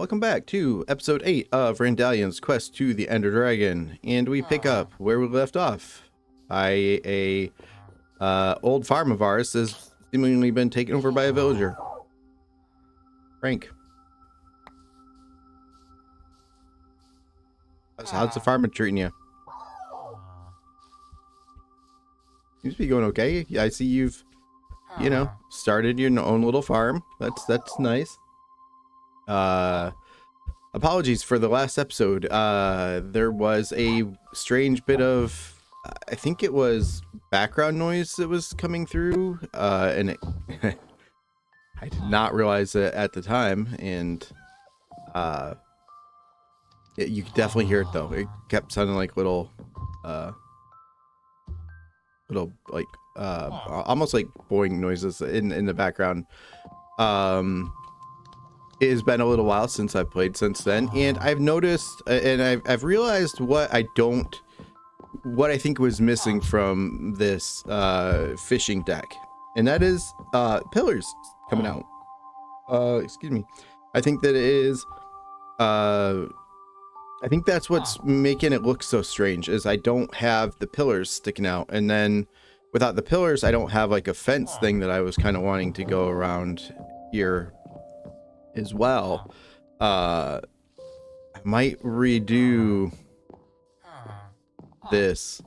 Welcome back to episode 8 of Randallion's Quest to the Ender Dragon, and we pick up where we left off. A old farm of ours has seemingly been taken over by a villager. Frank, how's the farm treating you? Seems to be going okay. I see you've, started your own little farm. That's nice. Apologies for the last episode. There was a strange bit of, I think it was background noise that was coming through, and it, I did not realize it at the time, and you could definitely hear it though. It kept sounding like little almost like boing noises in the background. It has been a little while since I've played since then, and I've noticed and I've realized what I think was missing from this fishing deck, and that is pillars coming out. Excuse me. I think that it is I think that's what's making it look so strange, is I don't have the pillars sticking out, and then without the pillars I don't have like a fence thing that I was kind of wanting to go around here as well. I might redo this.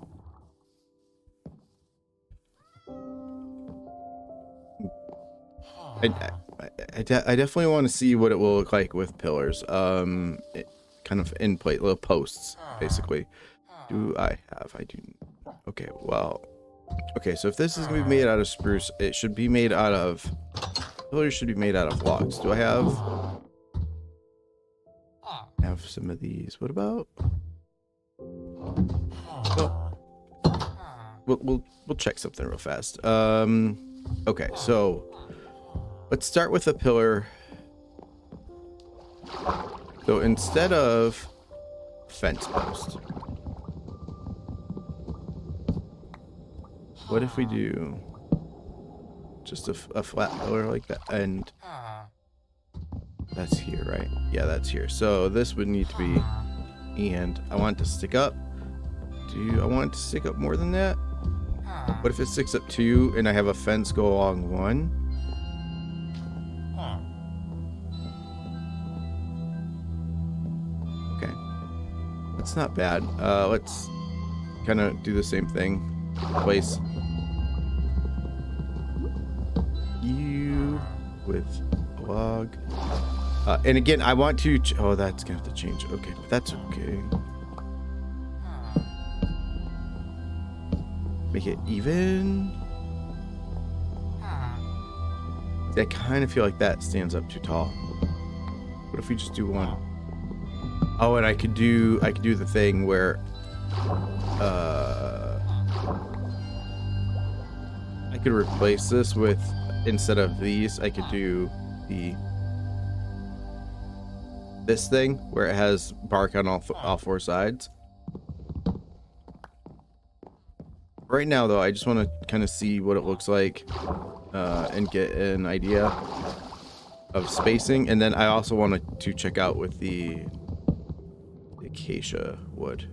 I definitely want to see what it will look like with pillars. Kind of in plate, little posts, basically. I do. Okay, well. Okay, so if this is going to be made out of spruce, it should be made out of... Pillars should be made out of logs. Do I have some of these? What about... Oh. We'll check something real fast. Okay, so let's start with a pillar. So instead of fence post, what if we do just a flat pillar like that? And that's here, right? Yeah, that's here. So this would need to be, and I want it to stick up. I want it to stick up more than that? What if it sticks up 2 and I have a fence go along 1? Okay, that's not bad. Let's kind of do the same thing. Place you with a log. And again, I want to... oh, that's gonna have to change. Okay, but that's okay. Make it even. I kind of feel like that stands up too tall. What if we just do one? Oh, and I could do the thing where I could replace this with, instead of these, I could do this thing where it has bark on all 4 sides. Right now, though, I just want to kind of see what it looks like and get an idea of spacing. And then I also wanted to check out with the acacia wood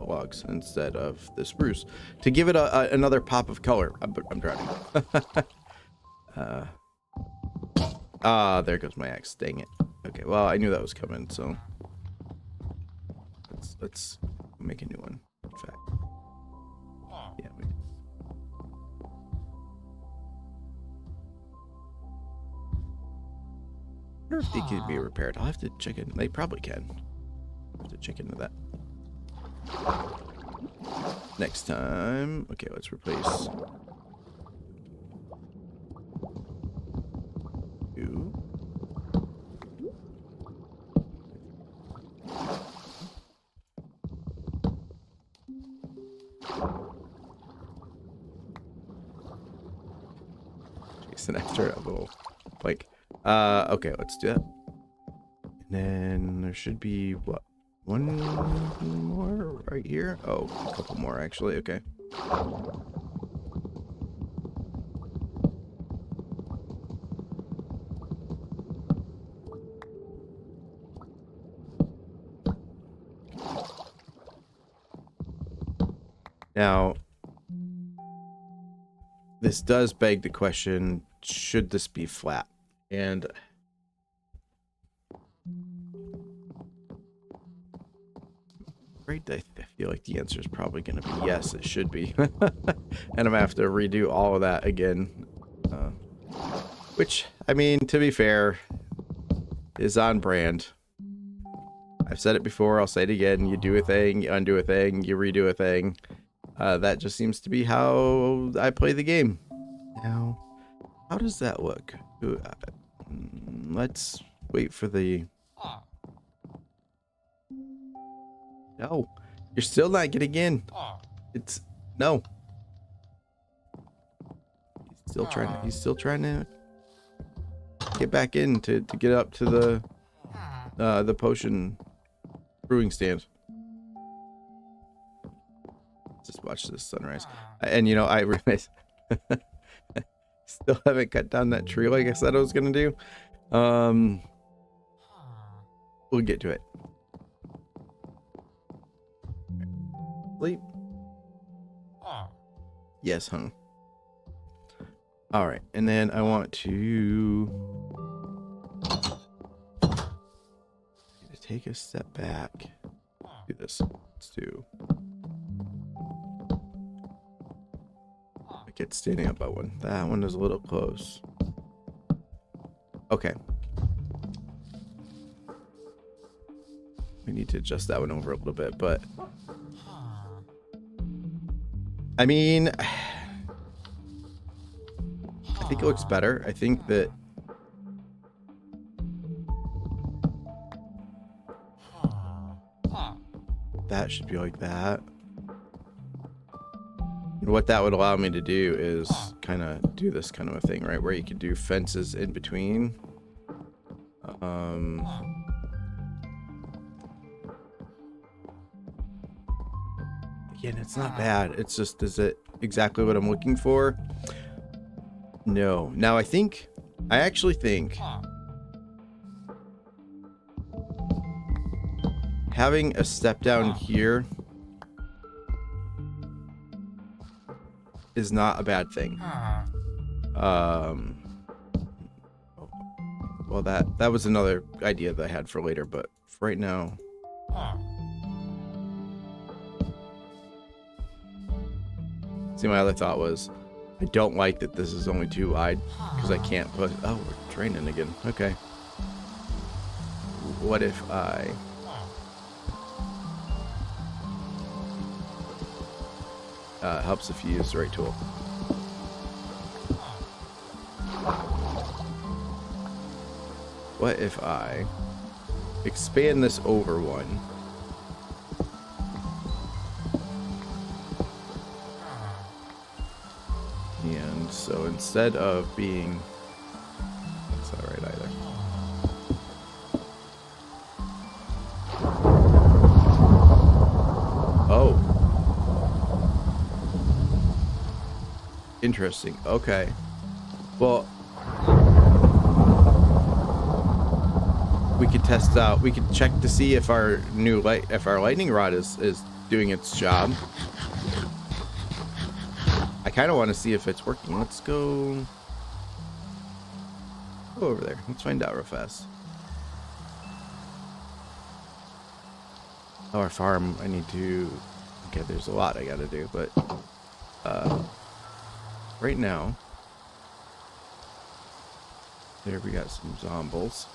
logs instead of the spruce to give it another pop of color. I'm drowning. There goes my axe. Dang it. Okay, well, I knew that was coming, so let's make a new one. In fact, yeah, we did. I wonder if they can be repaired. I'll have to check in. They probably can. I'll have to check into that next time. Okay, let's replace you. Jason after a little like okay, let's do that. And then there should be what, one more right here? Oh, a couple more actually. Okay. Now, this does beg the question, should this be flat? And I feel like the answer is probably going to be yes, it should be. And I'm going to have to redo all of that again. Which, I mean, to be fair, is on brand. I've said it before, I'll say it again. You do a thing, you undo a thing, you redo a thing. That just seems to be how I play the game. Now, how does that look? Let's wait for the... No, you're still not getting in. It's... No. He's still trying to get back in to get up to the potion brewing stand. Just watch this sunrise. And you know, I realized still haven't cut down that tree like I said I was gonna do. We'll get to it. Sleep. Yes, huh? All right, and then I want to take a step back. Do this. Let's do. I get standing up by one. That one is a little close. Okay. We need to adjust that one over a little bit, but I mean, I think it looks better. I think that that should be like that. And what that would allow me to do is kind of do this kind of a thing, right? Where you could do fences in between. Again, it's not bad. It's just, is it exactly what I'm looking for? No. Now I actually think having a step down here is not a bad thing. Well, that was another idea that I had for later, but for right now. See, my other thought was, I don't like that this is only too wide because I can't put. Oh, we're training again. Okay. What if I? Helps if you use the right tool. What if I expand this over one? And so instead of being... That's not right either. Oh. Interesting. Okay. Well, we could test out. We could check to see if our lightning rod is doing its job. I kind of want to see if it's working. Let's go over there. Let's find out real fast. Oh, our farm. I need to. Okay, there's a lot I got to do, but right now, there we got some zombies.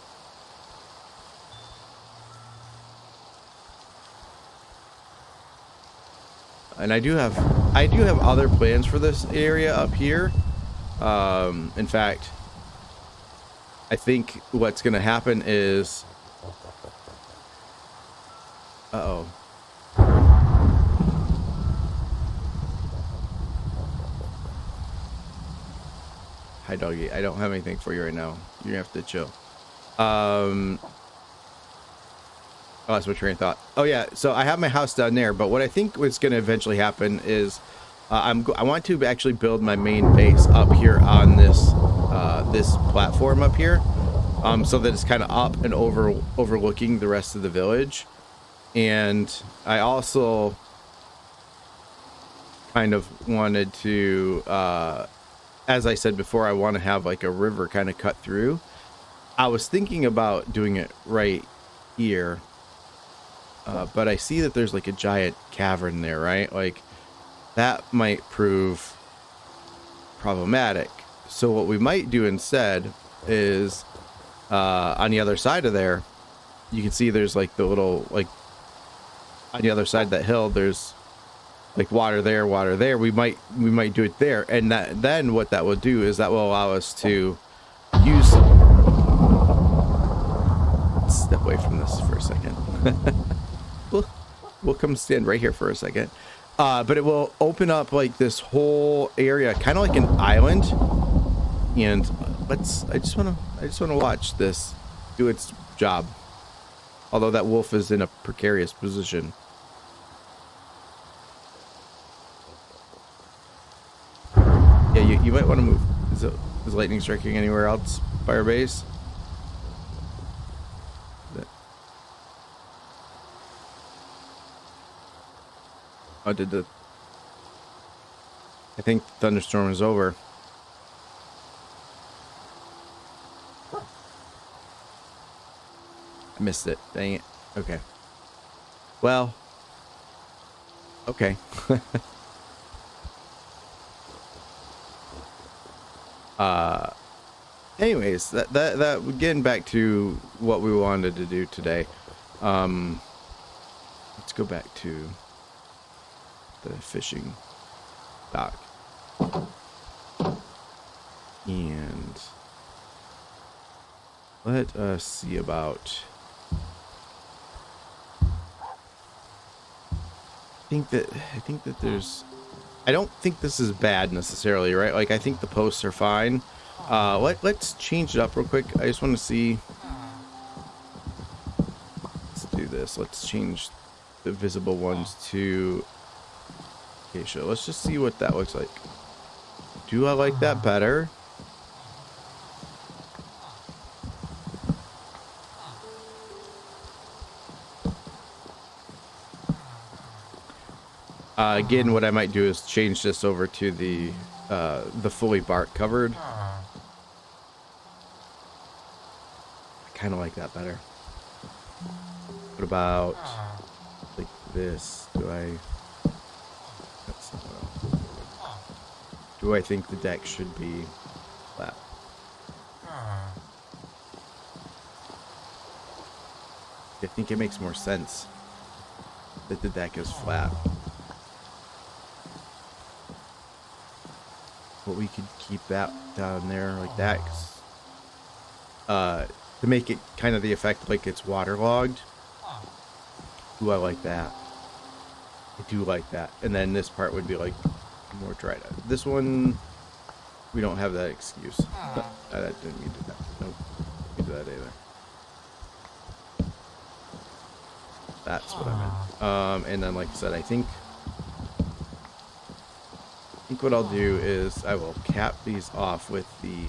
And I do have other plans for this area up here. In fact, I think what's going to happen is, uh-oh. Hi, doggy. I don't have anything for you right now. You're gonna have to chill. Oh, that's my train of thought. Oh yeah, so I have my house down there, but what I think what's going to eventually happen is I want to actually build my main base up here on this this platform up here, so that it's kind of up and overlooking the rest of the village. And I also kind of wanted to, as I said before, I want to have like a river kind of cut through. I was thinking about doing it right here, but I see that there's like a giant cavern there, right? Like that might prove problematic. So what we might do instead is on the other side of there, you can see there's like the little, like on the other side of that hill, there's like water there, water there. We might do it there, and then what that will do is that will allow us to use. Let's step away from this for a second. we'll come stand right here for a second. But it will open up like this whole area, kind of like an island. And I just want to watch this do its job. Although that wolf is in a precarious position. Yeah, you might want to move. Is lightning striking anywhere else by our base? Oh, I think the thunderstorm is over. I missed it. Dang it. Okay. Well. Okay. Anyways, that getting back to what we wanted to do today. Let's go back to the fishing dock. And let us see about. I think that there's. I don't think this is bad necessarily, right? Like I think the posts are fine. Let's change it up real quick. I just want to see. Let's do this. Let's change the visible ones to acacia. Let's just see what that looks like. Do I like that better? Again, what I might do is change this over to the fully bark covered. I kind of like that better. What about like this? Do I think the deck should be flat? I think it makes more sense that the deck is flat. But we could keep that down there like that, to make it kind of the effect like it's waterlogged. Ooh, I like that. I do like that. And then this part would be like more dried out. This one, we don't have that excuse. That didn't mean to do that. Nope, didn't do that either. That's what I meant. And then, like I said, I think what I'll do is I will cap these off with the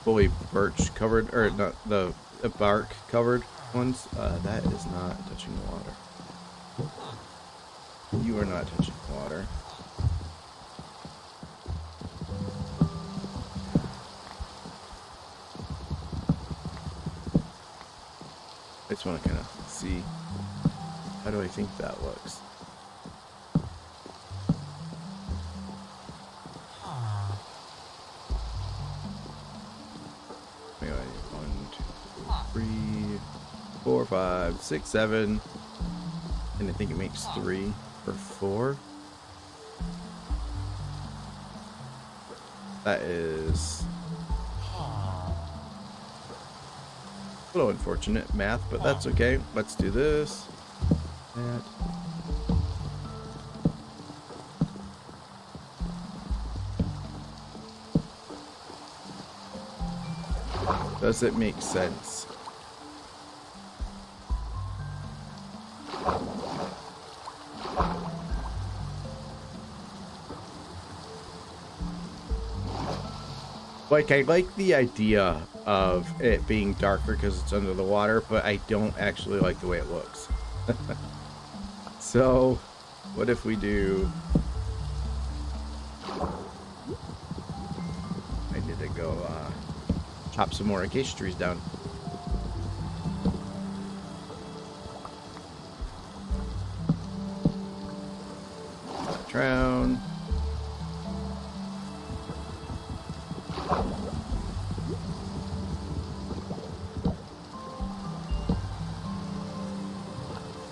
fully birch covered, or not the bark covered ones. That is not touching the water. You are not touching the water. I just want to kind of see, how do I think that looks? Anyway, 1, 2, 3, 4, 5, 6, 7, and I think it makes 3 or 4. That is a little unfortunate math, but that's okay. Let's do this. That. Does it make sense? Like, I like the idea of it being darker because it's under the water, but I don't actually like the way it looks. So, what if we do... I need to go chop some more acacia trees down. Drown.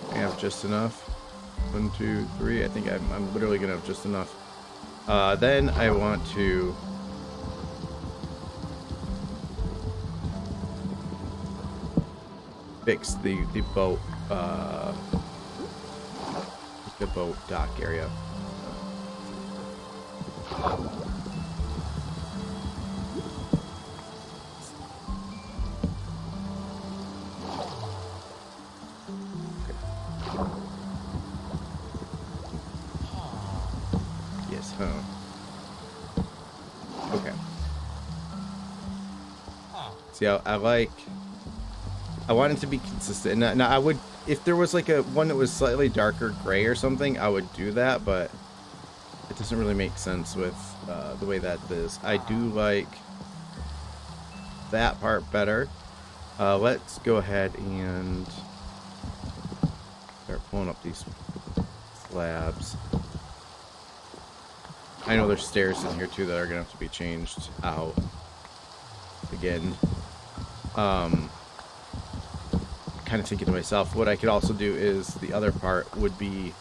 I have just enough. 1, 2, 3. I think I'm literally gonna have just enough. Then I want to fix the boat dock area. Yes, huh? Okay. See, I want it to be consistent. Now I would, if there was like a one that was slightly darker gray or something, I would do that, but it doesn't really make sense with the way that is. I do like that part better. Let's go ahead and start pulling up these slabs. I know there's stairs in here too that are gonna have to be changed out again. Kind of thinking to myself, what I could also do is the other part would be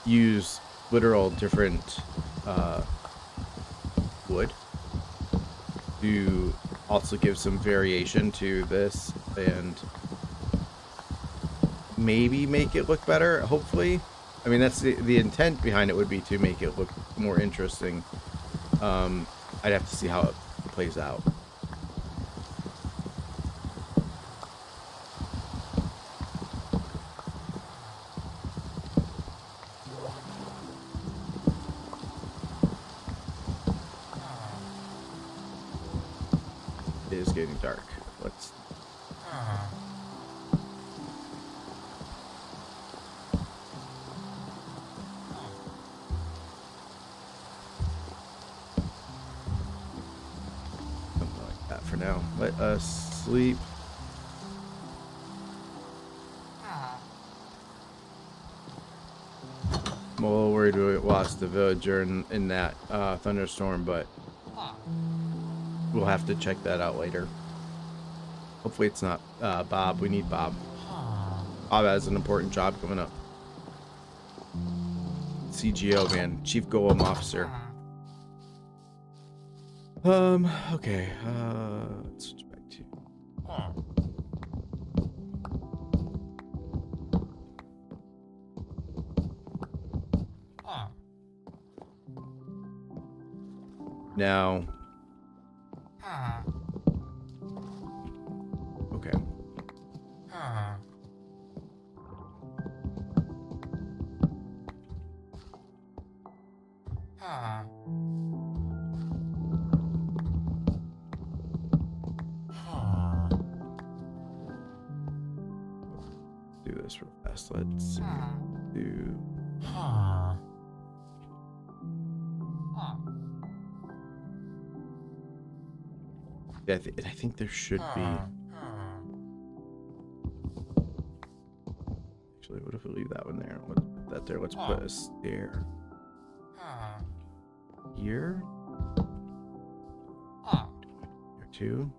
use literal different wood to also give some variation to this and maybe make it look better, hopefully. I mean, that's the intent behind it would be to make it look more interesting. I'd have to see how it plays out. It is getting dark. Let's... something like that for now. Let us sleep. I'm a little worried we lost the villager in that thunderstorm, but we'll have to check that out later. Hopefully it's not Bob. We need Bob. Bob has an important job coming up. CGO, man. Chief Golem Officer. Okay. Let's switch back to... Now... Okay. Do this real fast. Let's do... Yeah, I think there should be... Actually, what if we leave that one there? Let's put that there. Let's put a stair here. Here too.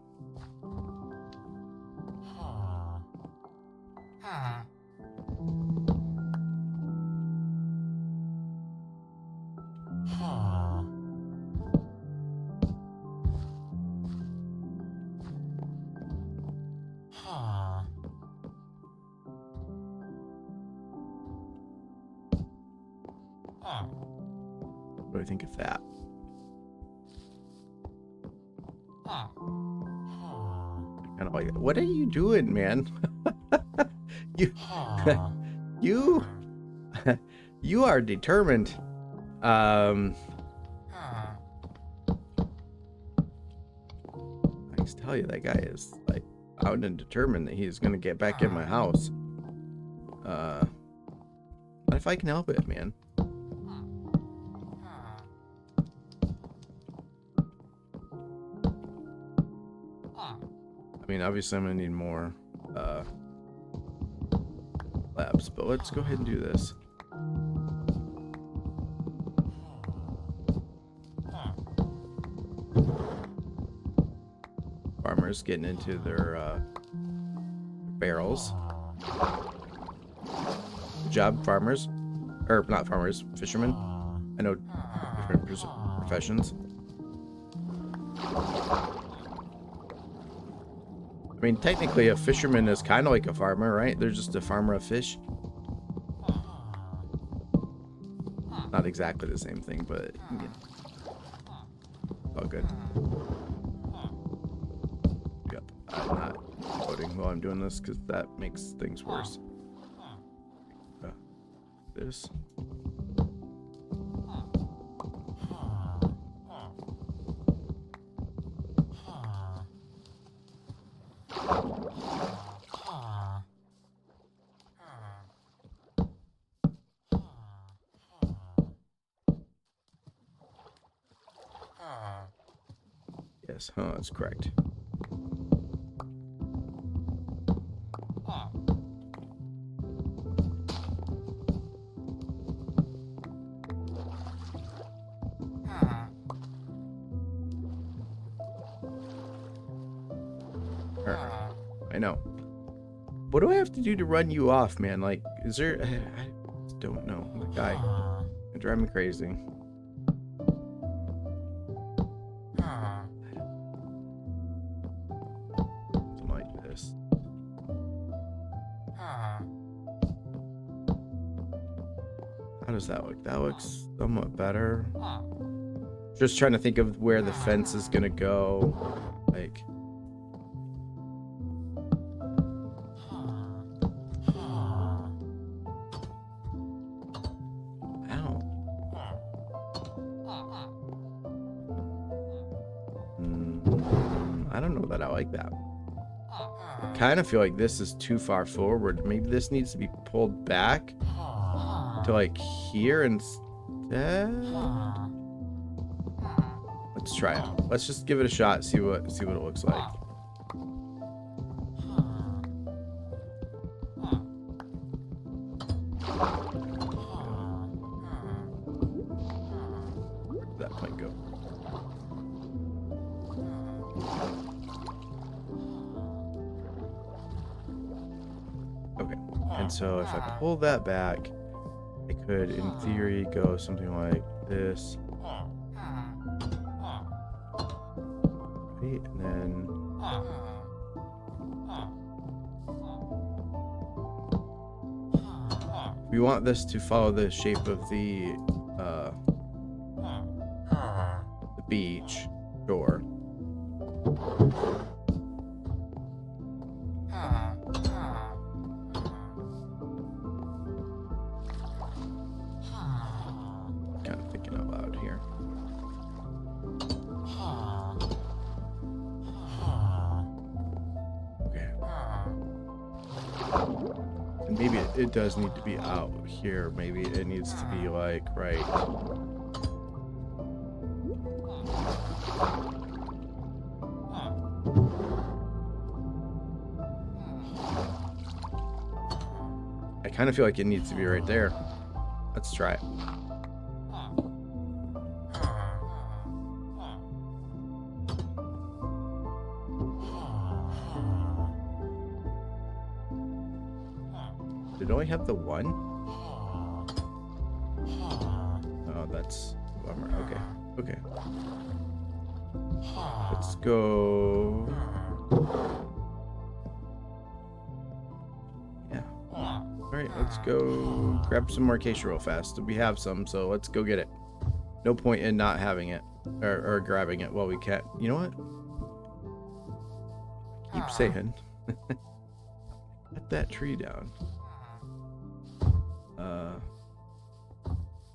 What do I think of that? Kind of like, what are you doing, man? you, you, you are determined. I just tell you, that guy is like bound and determined that he's gonna get back in my house. if I can help it, man. I mean, obviously I'm gonna need more labs, but let's go ahead and do this. Farmers getting into their barrels. Good job, farmers. Or not farmers, fishermen. I know different professions. I mean, technically a fisherman is kind of like a farmer, right? They're just a farmer of fish. Not exactly the same thing, but yeah. All good. Yep, I'm not coding while I'm doing this because that makes things worse. This. Yes, that's correct. I know. What do I have to do to run you off, man? Like, is there... I don't know. The guy. It drives me crazy. Something like this. How does that look? That looks somewhat better. Just trying to think of where the fence is gonna go. Like... I don't know that I like that. I kind of feel like this is too far forward. Maybe this needs to be pulled back to like here instead. Let's try it. Let's just give it a shot. See what it looks like. Where did that point go? Okay, and so if I pull that back, I could, in theory, go something like this. Right, and then... we want this to follow the shape of the beach shore. Kind of thinking out loud here. Okay. And maybe it does need to be out here. Maybe it needs to be like right. I kind of feel like it needs to be right there. Let's try it. Did it only have the one? Oh, that's a bummer. Okay. Okay. Let's go. Yeah. Alright, let's go grab some more acacia real fast. We have some, so let's go get it. No point in not having it. Or grabbing it while we can. You know what? Keep saying. Cut that tree down.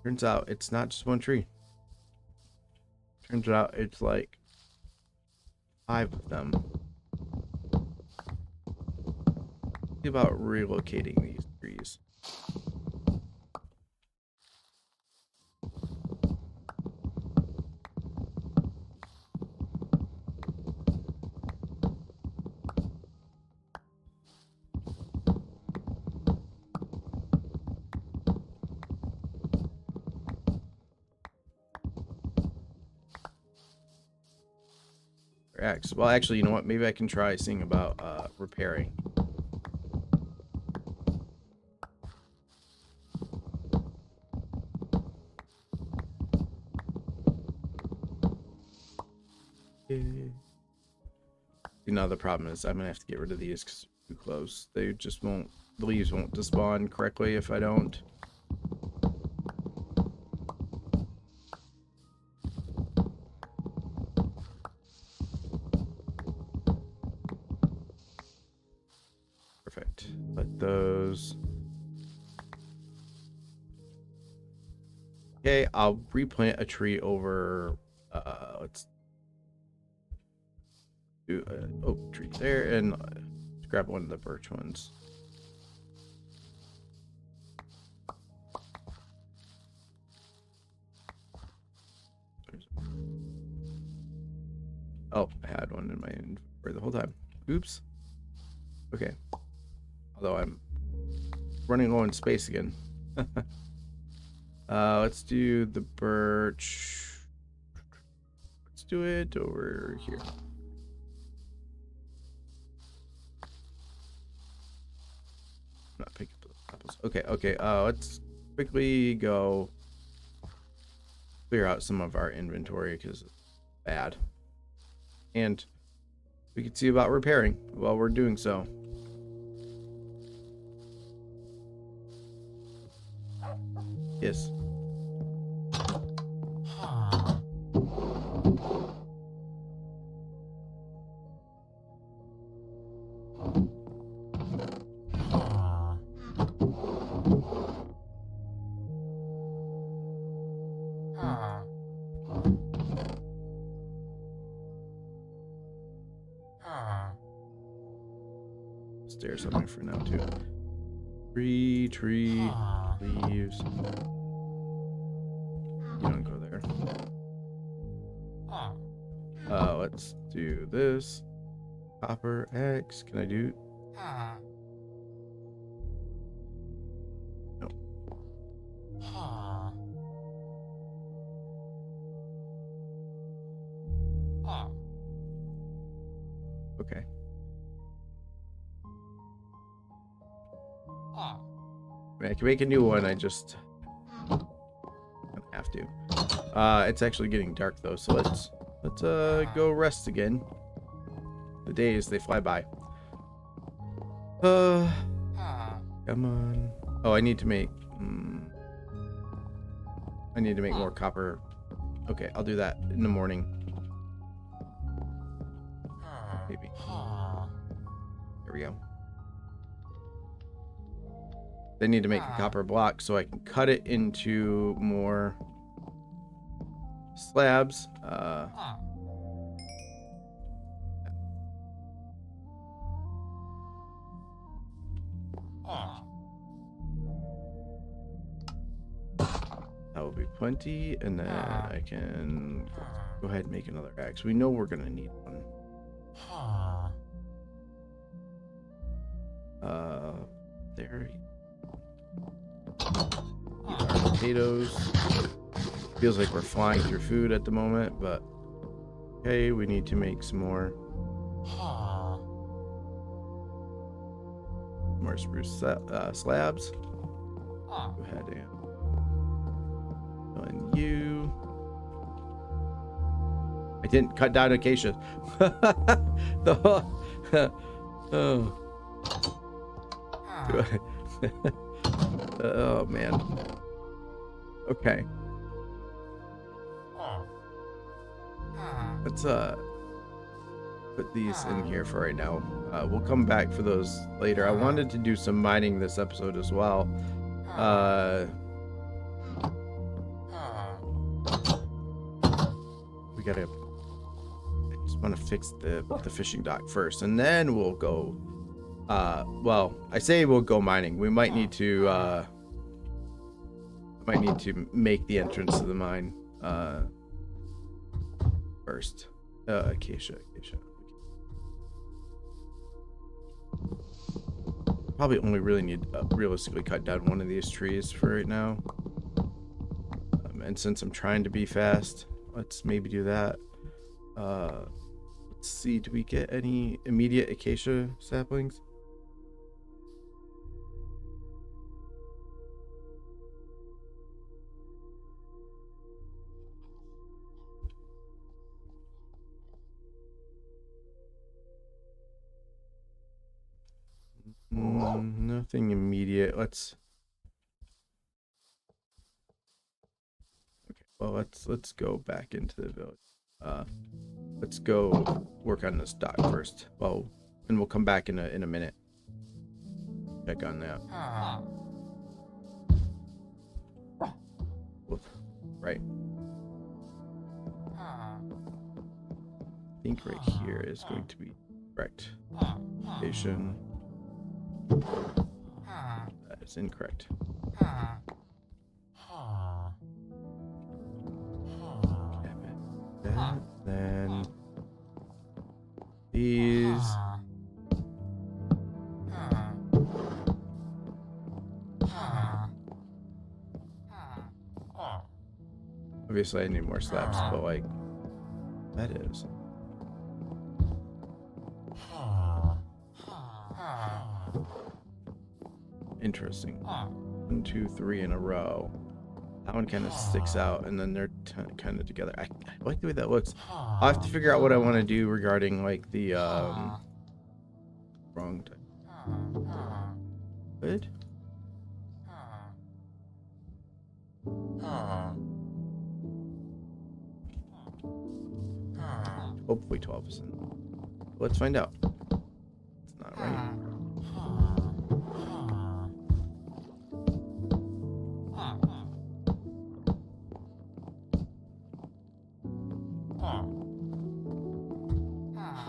Turns out it's not just one tree. Turns out it's like 5 of them. Think about relocating these trees. axe. Well, actually, you know what? Maybe I can try seeing about repairing. Now the problem is I'm gonna have to get rid of these because they're too close. They just won't. The leaves won't despawn correctly if I don't. Perfect. Let those. Okay, I'll replant a tree over. Let's do an oak tree there, and grab one of the birch ones. Oh, I had one in my inventory the whole time. Oops. Okay. Although I'm running low in space again. Let's do the birch. Let's do it over here. Not pick up the apples. Okay. Let's quickly go clear out some of our inventory because it's bad. And we can see about repairing while we're doing so. Yes. Stairs on there for now too. Tree, leaves. You don't go there. Let's do this. Copper X. Can I do? No. Okay. I mean, I can make a new one. I just don't have to. It's actually getting dark though, so let's go rest again. The days, they fly by. Come on. Oh, I need to make more copper. Okay, I'll do that in the morning. Maybe. There we go. They need to make a copper block so I can cut it into more slabs. That will be plenty, and then I can go ahead and make another axe. We know we're gonna need one. There. These are potatoes. Feels like we're flying through food at the moment, but okay, we need to make some more spruce slabs. Go ahead and you. I didn't cut down acacia. Oh. Oh man. Okay. Let's put these in here for right now. We'll come back for those later. I wanted to do some mining this episode as well. We gotta. I just want to fix the fishing dock first, and then we'll go. Well, I say we'll go mining. We might need to make the entrance to the mine first. Acacia. Probably only really need realistically cut down one of these trees for right now. And since I'm trying to be fast, let's maybe do that. Let's Let's see, do we get any immediate acacia saplings? Nothing immediate. Let's. Okay. Well, let's go back into the village. Let's go work on this dock first. Well, and we'll come back in a minute. Check on that. Right. I think right here is going to be correct. Station. That is incorrect. That, then these. Obviously, I need more slabs, but like that is. Interesting. 1, 2, 3 in a row. That one kind of sticks out, and then they're kind of together. I like the way that looks. I'll have to figure out what I want to do regarding like the wrong type. Good. Hopefully 12%. Let's find out. It's not right.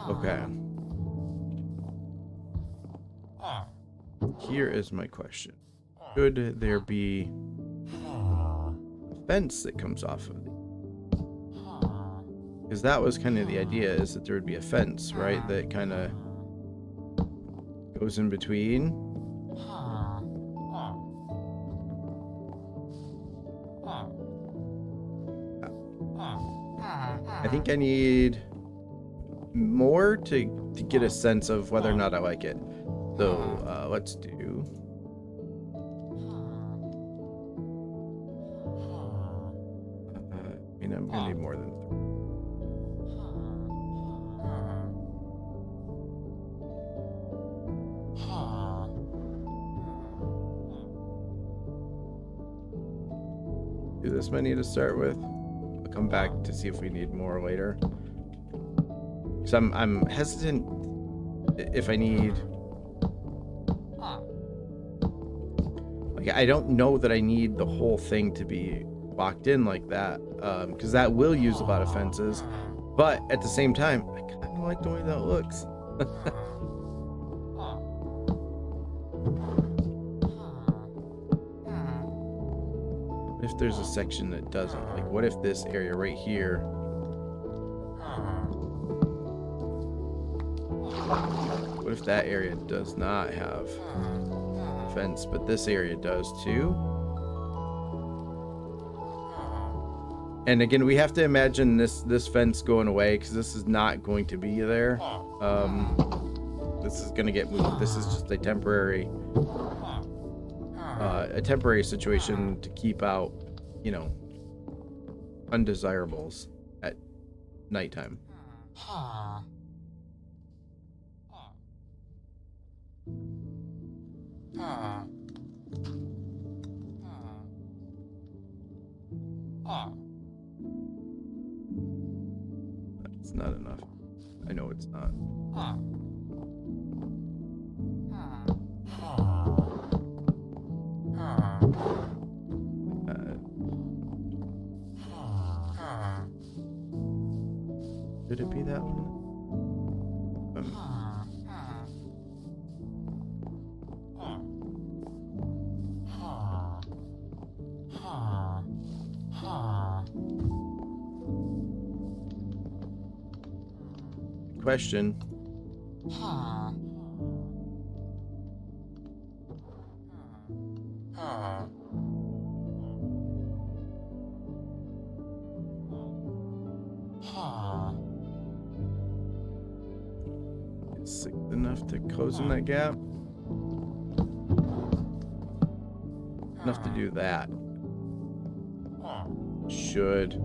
Okay. Here is my question. Should there be a fence that comes off of it? Because that was kind of the idea, is that there would be a fence, right? That kind of goes in between. I think I need more to get a sense of whether or not I like it. So let's do. I mean, I'm gonna need more than 3. Do this many to start with. I'll come back to see if we need more later. So I'm hesitant if I need. Like, I don't know that I need the whole thing to be locked in like that, because that will use a lot of fences. But at the same time, I kind of like the way that looks. If there's a section that doesn't, like, what if this area right here? What if that area does not have fence, but this area does too? And again, we have to imagine this fence going away, because this is not going to be there. This is gonna get moved. This is just a temporary situation to keep out, you know, undesirables at nighttime. It's not enough. I know it's not. Could it be that one? Question. 6 enough to close in that gap? Enough to do that. Should.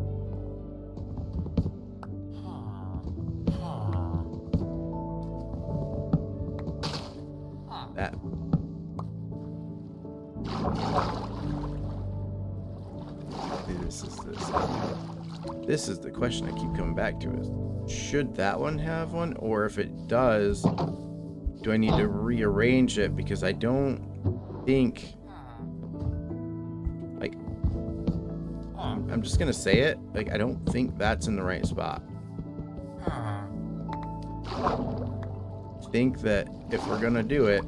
That. This is the question I keep coming back to is, should that one have one? Or if it does, do I need to rearrange it? Because I don't think, like, I'm just gonna say it, like, I don't think that's in the right spot. I think that if we're gonna do it,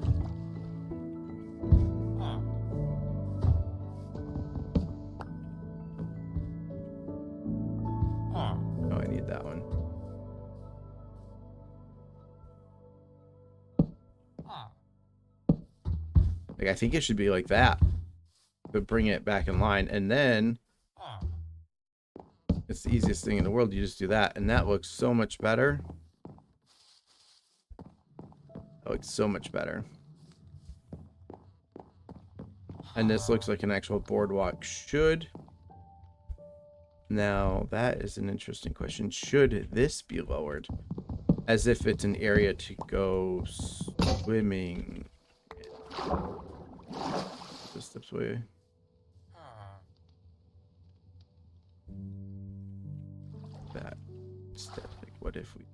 oh, I need that one. Like, I think it should be like that, but bring it back in line, and then it's the easiest thing in the world. You just do that, and that looks so much better. That looks so much better. And this looks like an actual boardwalk. Should. Now, that is an interesting question. Should this be lowered? As if it's an area to go swimming. The steps away. That step. Like, what if we.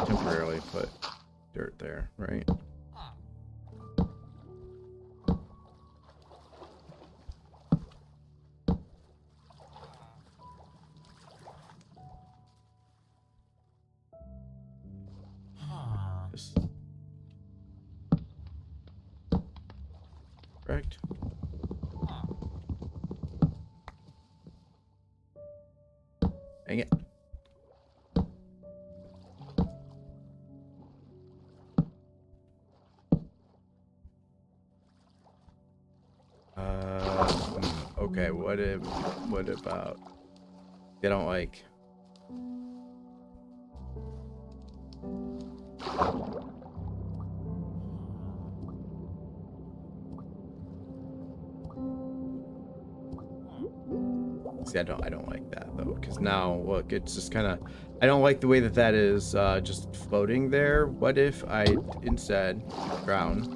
Temporarily put dirt there, right? Just correct. Dang it. Okay, what about, I don't like. See, I don't like that though, because now look, it's just kind of, I don't like the way that that is just floating there. What if I instead drown?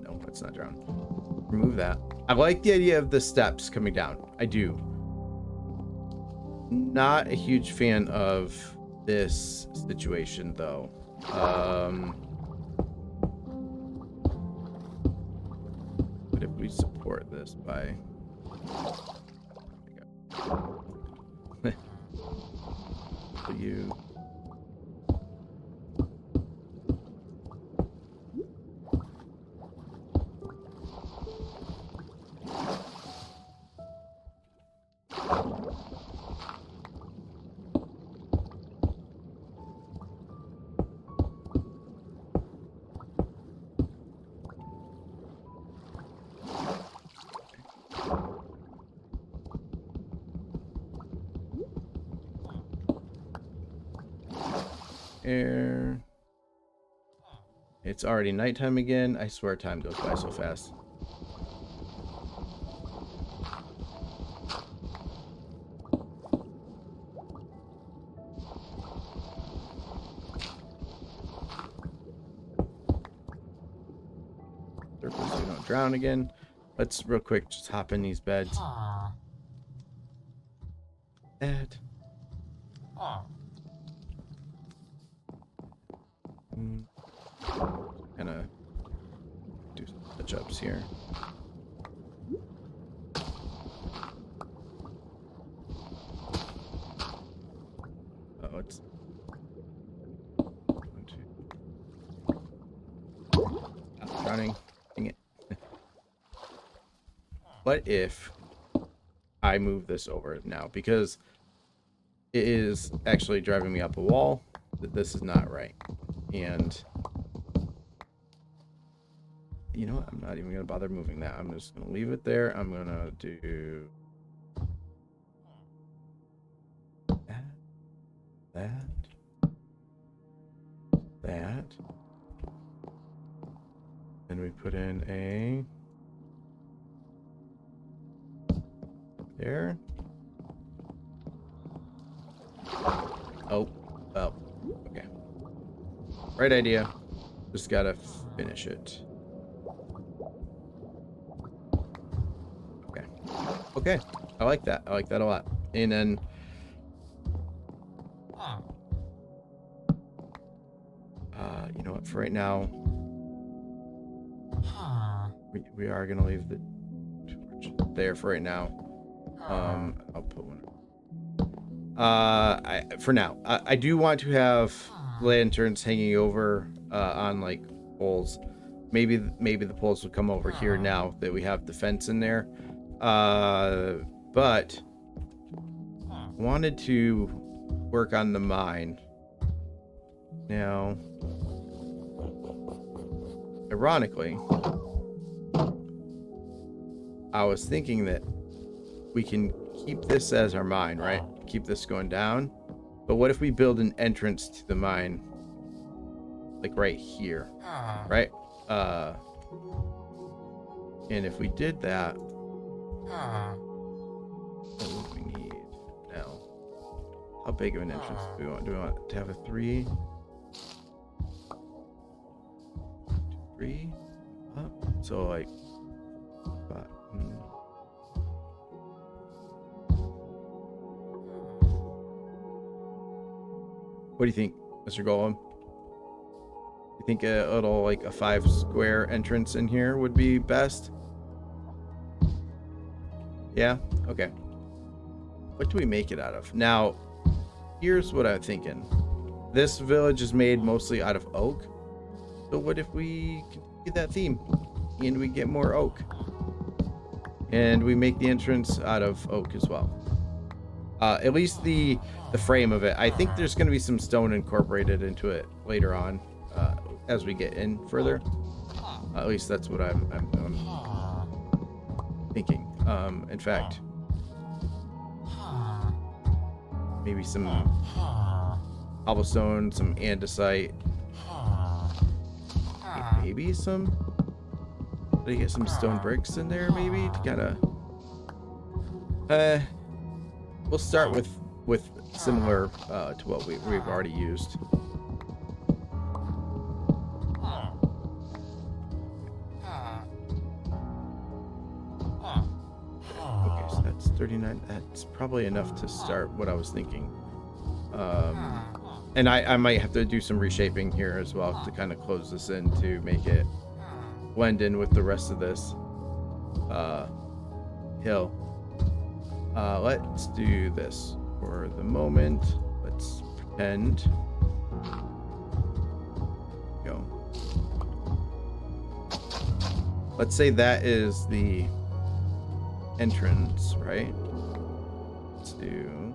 No, it's not drown. Remove that. I like the idea of the steps coming down. I do. Not a huge fan of this situation though. What if we support this by you. Air. It's already nighttime again. I swear time goes by so fast. Surface so we don't drown again. Let's real quick just hop in these beds. That. Kind of do some touch-ups here. Oh, it's 1, 2. Stop running. Dang it. What if I move this over now? Because it is actually driving me up a wall. that this is not right. And you know what? I'm not even gonna bother moving that. I'm just gonna leave it there. I'm gonna do that, that. And we put in a there. Oh, well, okay. Right idea. Just gotta finish it. Okay. Okay. I like that. I like that a lot. And then you know what, for right now, we are gonna leave the torch there for right now. I'll put one. For now, I do want to have lanterns hanging over on like poles. Maybe the poles will come over here now that we have the fence in there. But wanted to work on the mine. Now, ironically, I was thinking that we can keep this as our mine, right? Keep this going down. But what if we build an entrance to the mine, like right here, right? And if we did that, what would we need now? How big of an entrance do we want? Do we want to have a 3? 3 up? So like, what do you think, Mr. Golem? You think a little like a 5 square entrance in here would be best? Yeah? Okay. What do we make it out of? Now, here's what I'm thinking. This village is made mostly out of oak. So what if we get that theme and we get more oak? And we make the entrance out of oak as well. At least the frame of it. I think there's going to be some stone incorporated into it later on as we get in further. At least that's what I'm thinking. In fact, maybe some cobblestone, some andesite, maybe some. Did I get some stone bricks in there? Maybe to kind of. We'll start with similar to what we've already used. Okay, so that's 39. That's probably enough to start what I was thinking. And I might have to do some reshaping here as well to kind of close this in to make it blend in with the rest of this hill. Let's do this for the moment. Let's pretend. Go. Let's say that is the entrance, right? Let's do.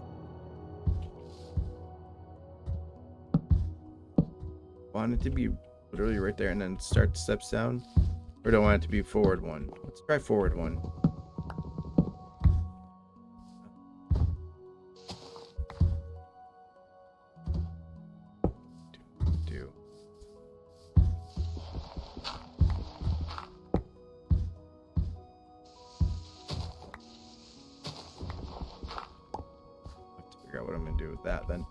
Want it to be literally right there and then start steps down? Or do I want it to be forward one? Let's try forward one. That then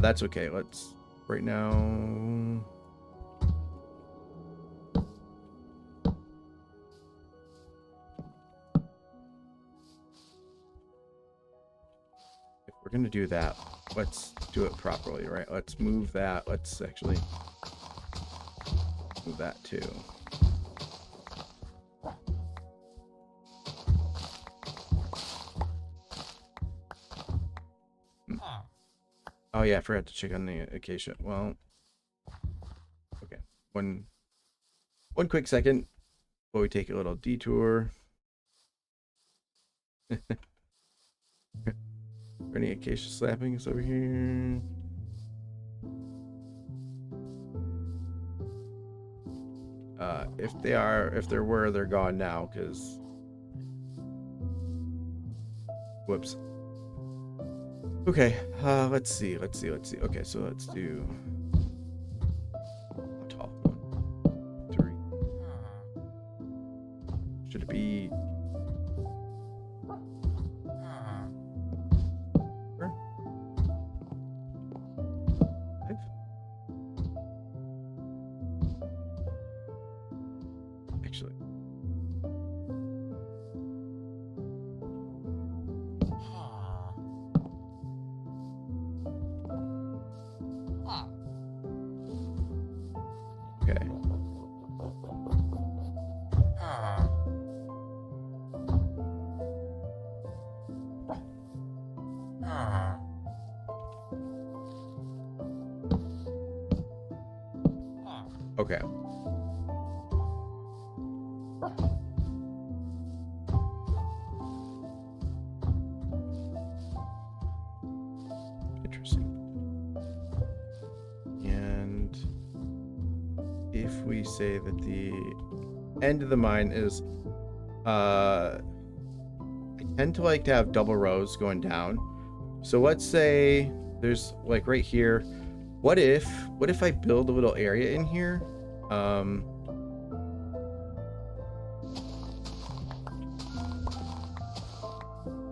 that's okay. Let's right now if we're gonna do that, let's do it properly, right? Let's move that. Let's actually move that too. Oh yeah, I forgot to check on the acacia. Well, okay. One quick second while we take a little detour. Any acacia slappings over here? If there were, they're gone now, because whoops. Okay, let's see. Okay, so let's do how tall? 1, 3. Should it be 4? 5? Actually. Okay. Okay. Interesting. And if we say that the end of the mine is I tend to like to have double rows going down. So let's say there's like right here. What if I build a little area in here?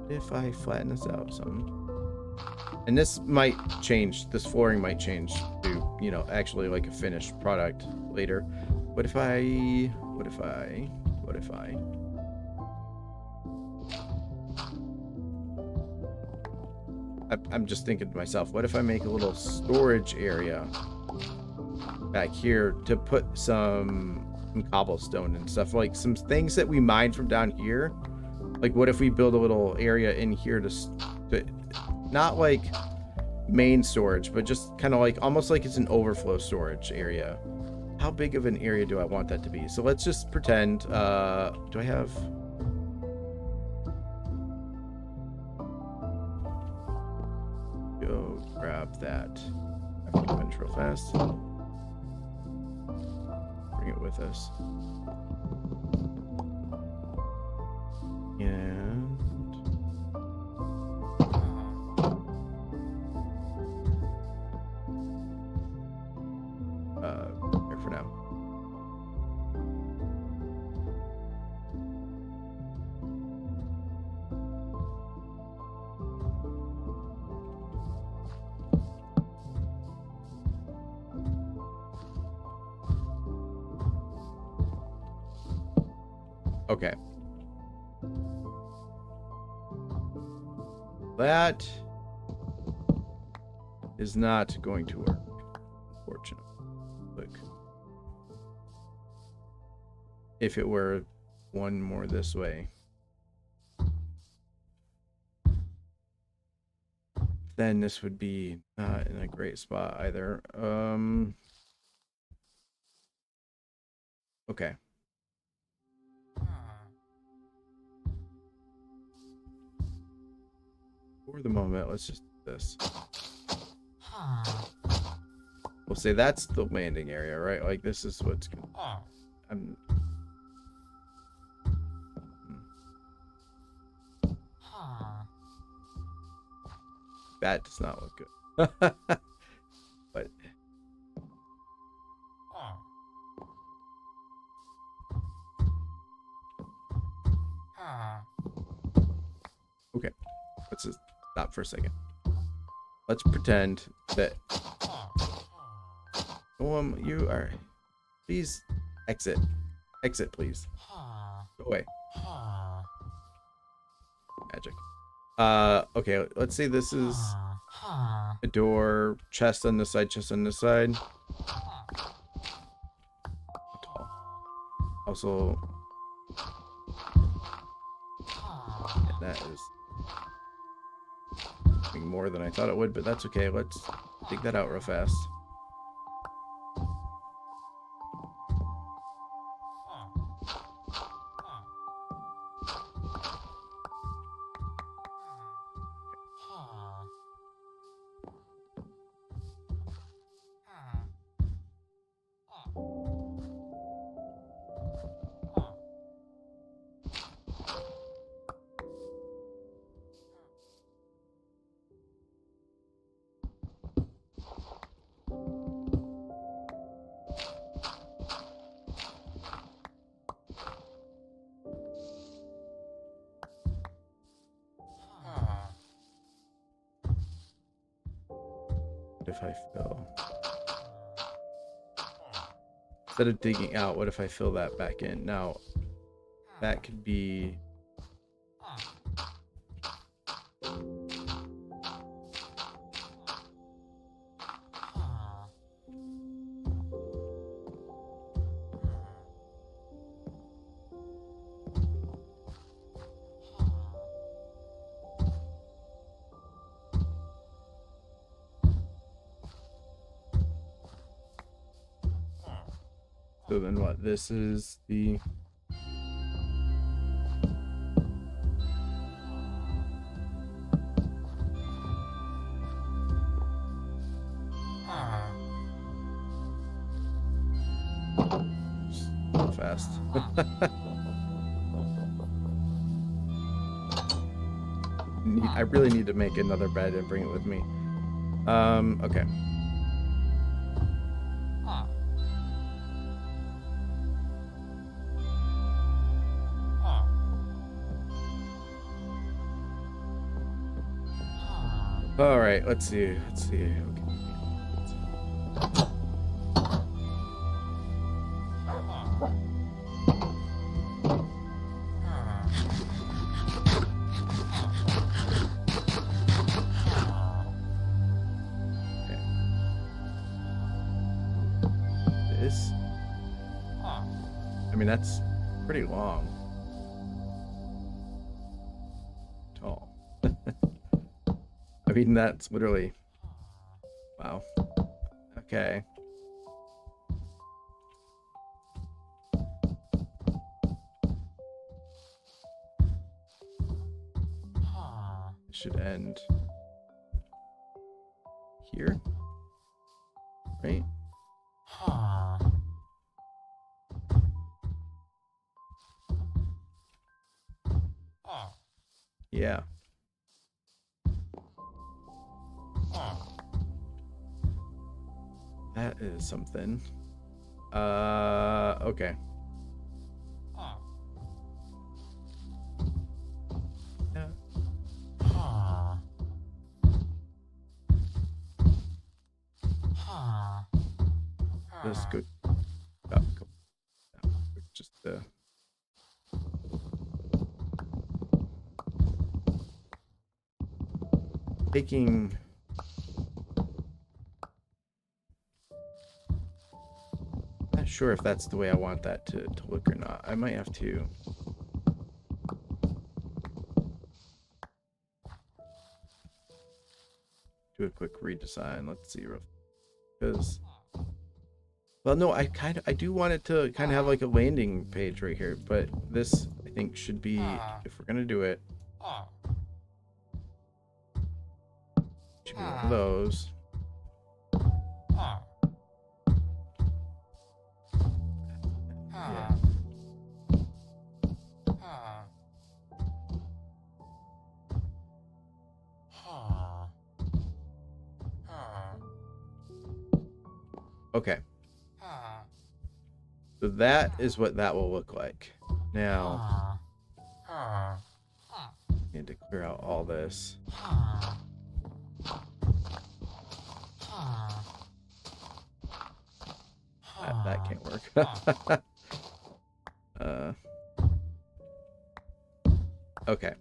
If I flatten this out some, and this might change, this flooring might change to, you know, actually like a finished product later. What if I I'm just thinking to myself, what if I make a little storage area back here to put some cobblestone and stuff, like some things that we mine from down here? Like, what if we build a little area in here to not like main storage, but just kind of like almost like it's an overflow storage area? How big of an area do I want that to be? So let's just pretend, do I have... Go grab that. Grab the bench real fast. Bring it with us. And... here for now. Okay. That is not going to work, unfortunately. Look. If it were one more this way, then this would be not in a great spot either. Okay. For the moment, let's just do this. We'll say that's the landing area, right? Like, this is what's gonna... That does not look good. But... Okay. Let's just stop for a second. Let's pretend that... you are... Please exit. Exit, please. Go away. Magic. Okay, let's say this is a door, chest on this side, chest on this side. Tall. Also... And that is... more than I thought it would, but that's okay. Let's dig that out real fast. What if I fill? Instead of digging out, what if I fill that back in? Now, that could be... So then what? This is the... So fast. I really need to make another bed and bring it with me. Okay. All right, let's see. Okay. This, I mean, that's pretty long. Tall. I mean, that's literally, wow. Okay. It should end here, right? Yeah. That is something. Okay. Yeah. Let's go. Just taking. Not sure if that's the way I want that to look or not. I might have to. Do a quick redesign. Let's see, because, well, no, I do want it to kind of have like a landing page right here, but this I think should be, if we're gonna do it, should be one of those. Yeah. Okay. So that is what that will look like. Now, I need to clear out all this. That can't work. Okay.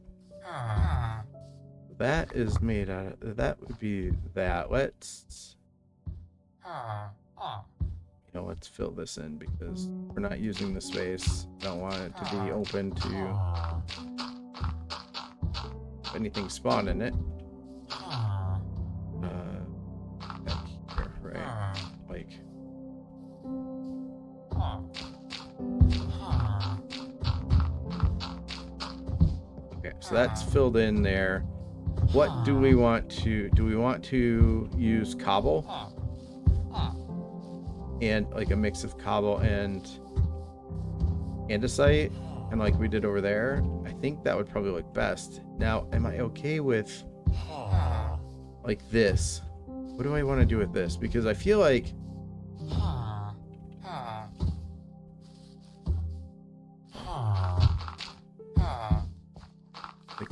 That is made out of, that would be that. Let's, let's fill this in because we're not using the space. Don't want it to be open to anything spawn in it. Back here, right? Like. Okay, so that's filled in there. What do we want to do? We want to use cobble and like a mix of cobble and andesite, and like we did over there. I think that would probably look best. Now, am I okay with like this? What do I want to do with this? Because I feel like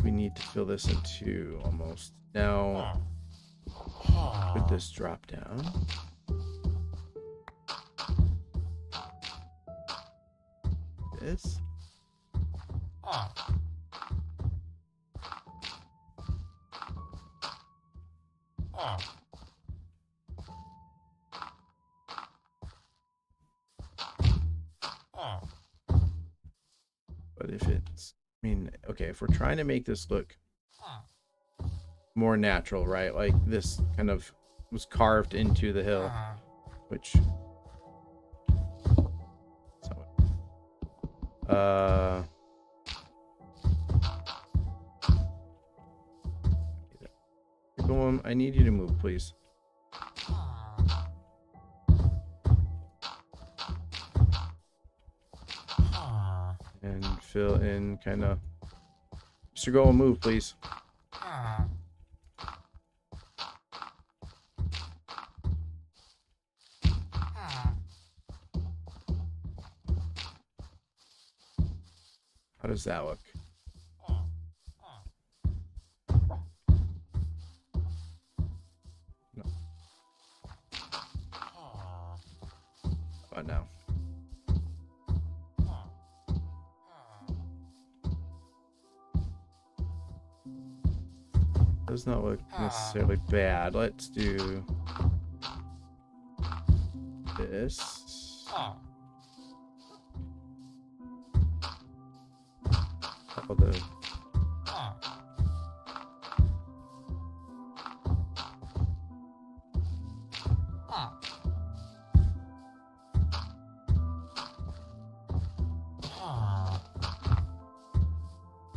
we need to fill this in two almost. Now, Could this drop down? This? But if it's, I mean, okay, if we're trying to make this look more natural, right? Like this kind of was carved into the hill, which, I need you to move, please. And fill in kind of. Mr. Golem, move, please. How does that look? No. What now? Does not look necessarily bad. Let's do this. All the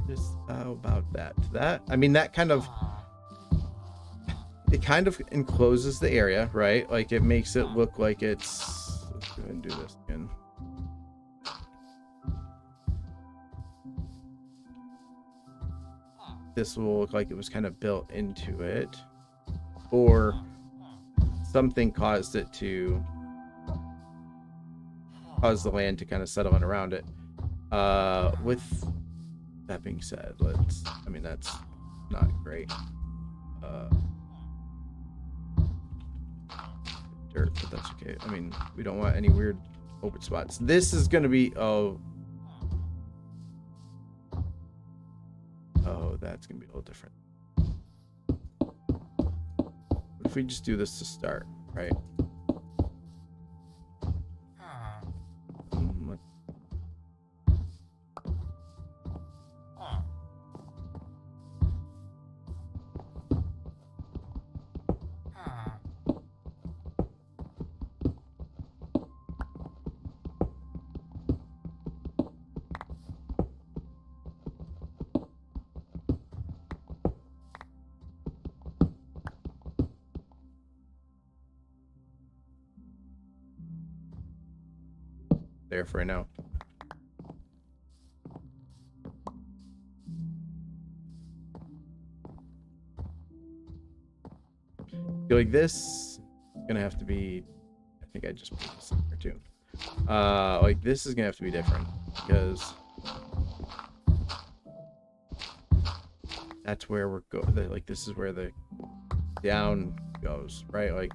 just how about that? That, I mean, that kind of, it kind of encloses the area, right? Like it makes it look like it's, let's go ahead and do this again. This will look like it was kind of built into it, or something caused it to cause the land to kind of settle in around it. With that being said, I mean, that's not great. Dirt, but that's okay. I mean, we don't want any weird open spots. This is going to be, oh, that's going to be a little different. What if we just do this to start, right? There for right now. I feel like this is gonna have to be, I think I just put this in there too. Like this is gonna have to be different because that's where we're going. Like this is where the down goes, right? Like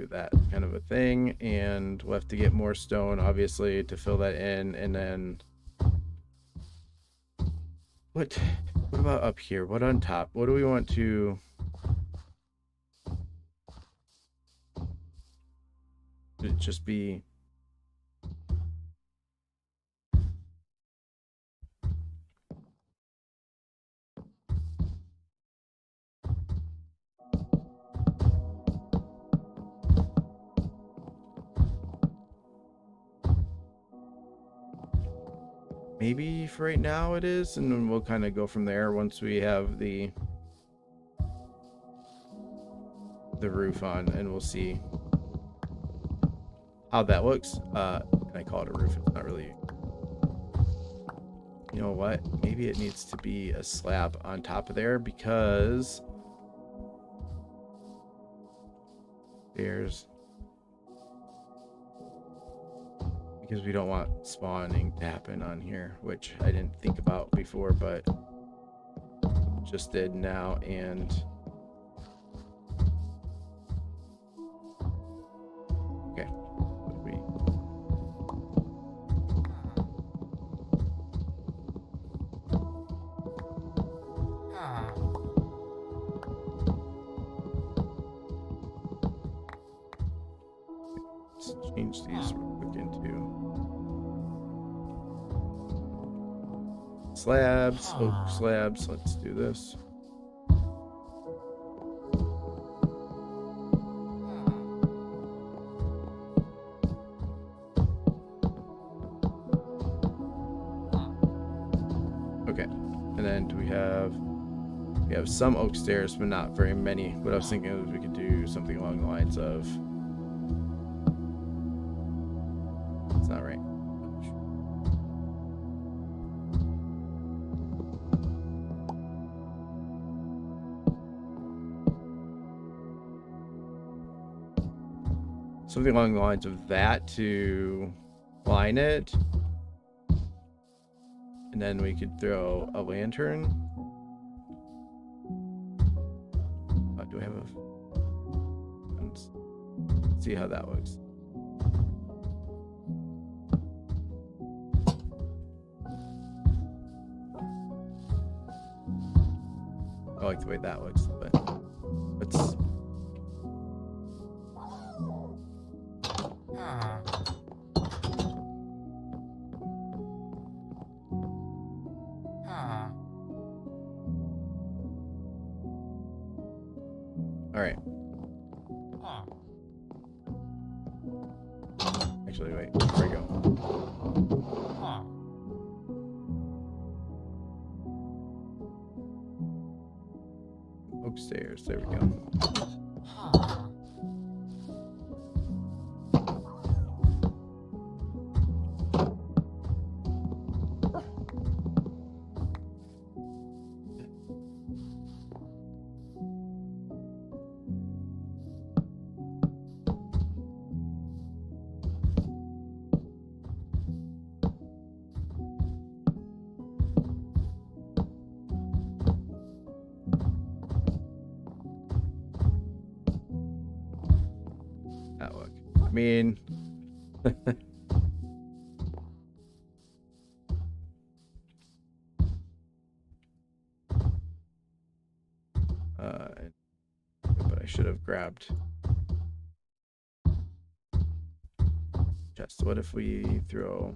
that kind of a thing, and we'll have to get more stone obviously to fill that in. And then what about up here? What on top? What do we want to just be? maybe for right now it is, and then we'll kind of go from there once we have the roof on, and we'll see how that looks. And I call it a roof, it's not really. You know what? Maybe it needs to be a slab on top of there because we don't want spawning to happen on here, which I didn't think about before, but just did now. And okay, let's change these real quick into slabs, oak slabs. Let's do this. Okay, and then do we have some oak stairs, but not very many. What I was thinking was we could do something along the lines of, it's not right. Something along the lines of that to line it. And then we could throw a lantern. Do I have a... Let's see how that looks. I like the way that looks, but let's... All right. Actually, wait. There we go. Oak stairs. There we go. I mean, but I should have grabbed chest. What if we throw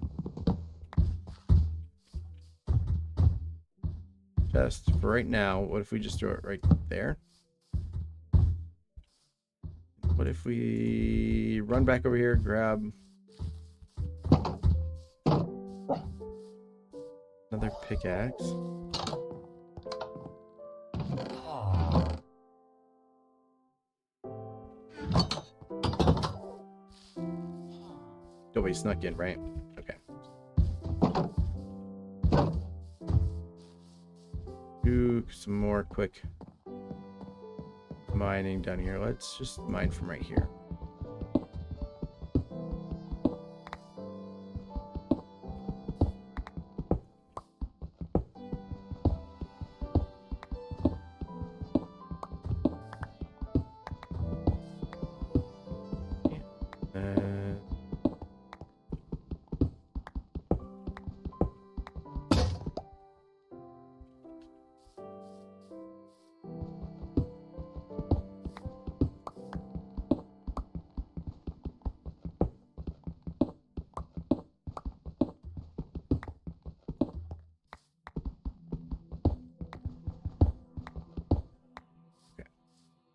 chest for right now? What if we just throw it right there? What if we run back over here, grab another pickaxe? Nobody snuck in, right? Okay. Do some more quick mining down here. Let's just mine from right here.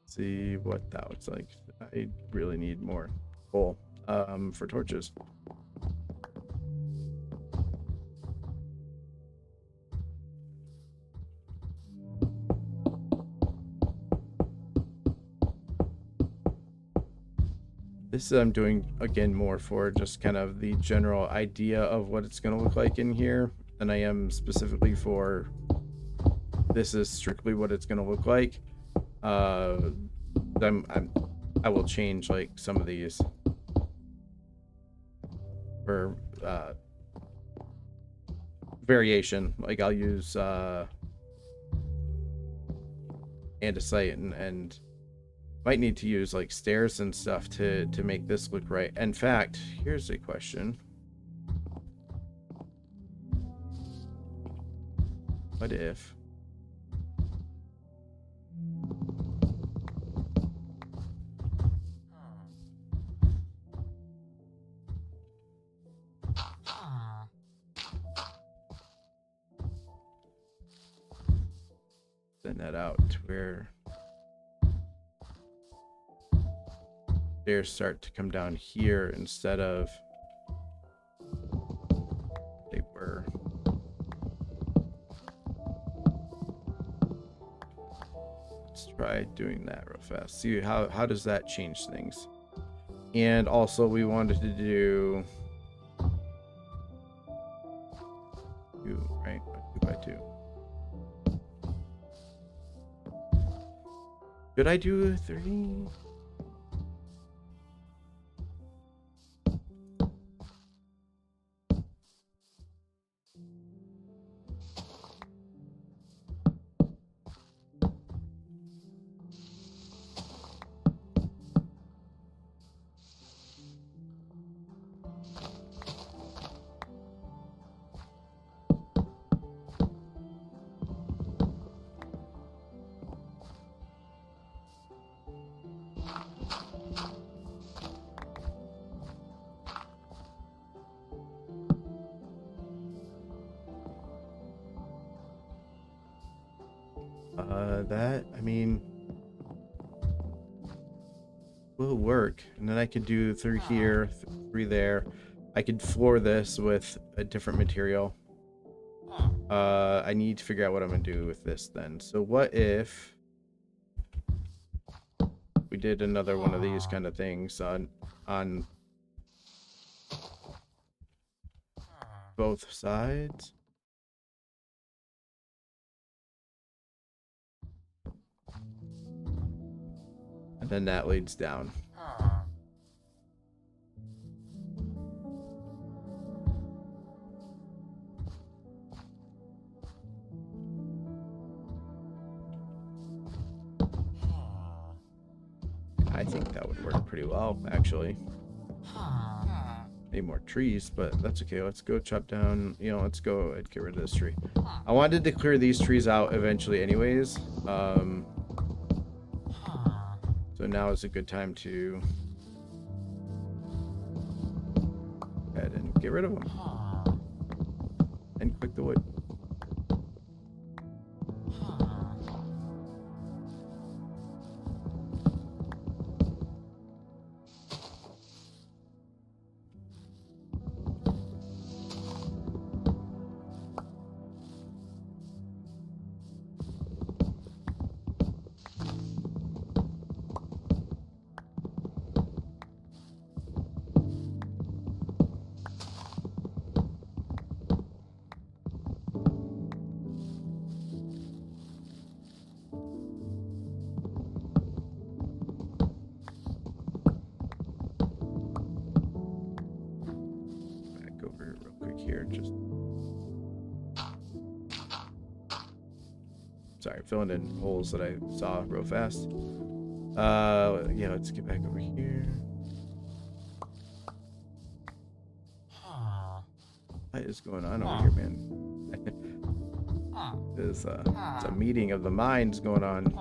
See what that looks like. I really need more coal for torches. This I'm doing again more for just kind of the general idea of what it's going to look like in here than I am specifically for this is strictly what it's going to look like. I will change like some of these for variation. Like I'll use andesite and might need to use like stairs and stuff to make this look right. In fact, here's a question. What if send that out to where stairs start to come down here instead of they were. Let's try doing that real fast. See how does that change things. And also we wanted to do 2, right? 2 by 2. Should I do 3? That, I mean, will work. And then I could do 3 here, 3 there. I could floor this with a different material. I need to figure out what I'm gonna do with this then. So what if we did another one of these kind of things on both sides? And then that leads down. I think that would work pretty well, actually. Need more trees, but that's okay. Let's go chop down, you know, let's go and get rid of this tree. I wanted to clear these trees out eventually anyways. So now is a good time to go ahead and get rid of them and cook the wood. Here, just sorry, filling in holes that I saw real fast. Yeah, let's get back over here. What is going on over here, man? It's a meeting of the minds going on.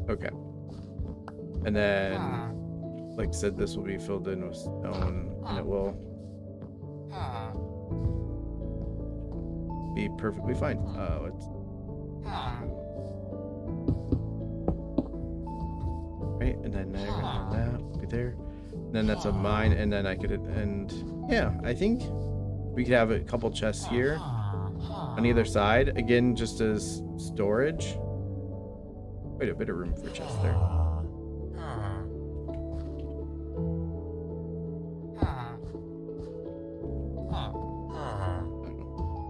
Okay. And then, like I said, this will be filled in with stone, and it will be perfectly fine. Let's right? And then there, and that be there. And then that's a mine, and then I could, and yeah, I think we could have a couple chests here on either side. Again, just as storage. Quite a bit of room for chests there.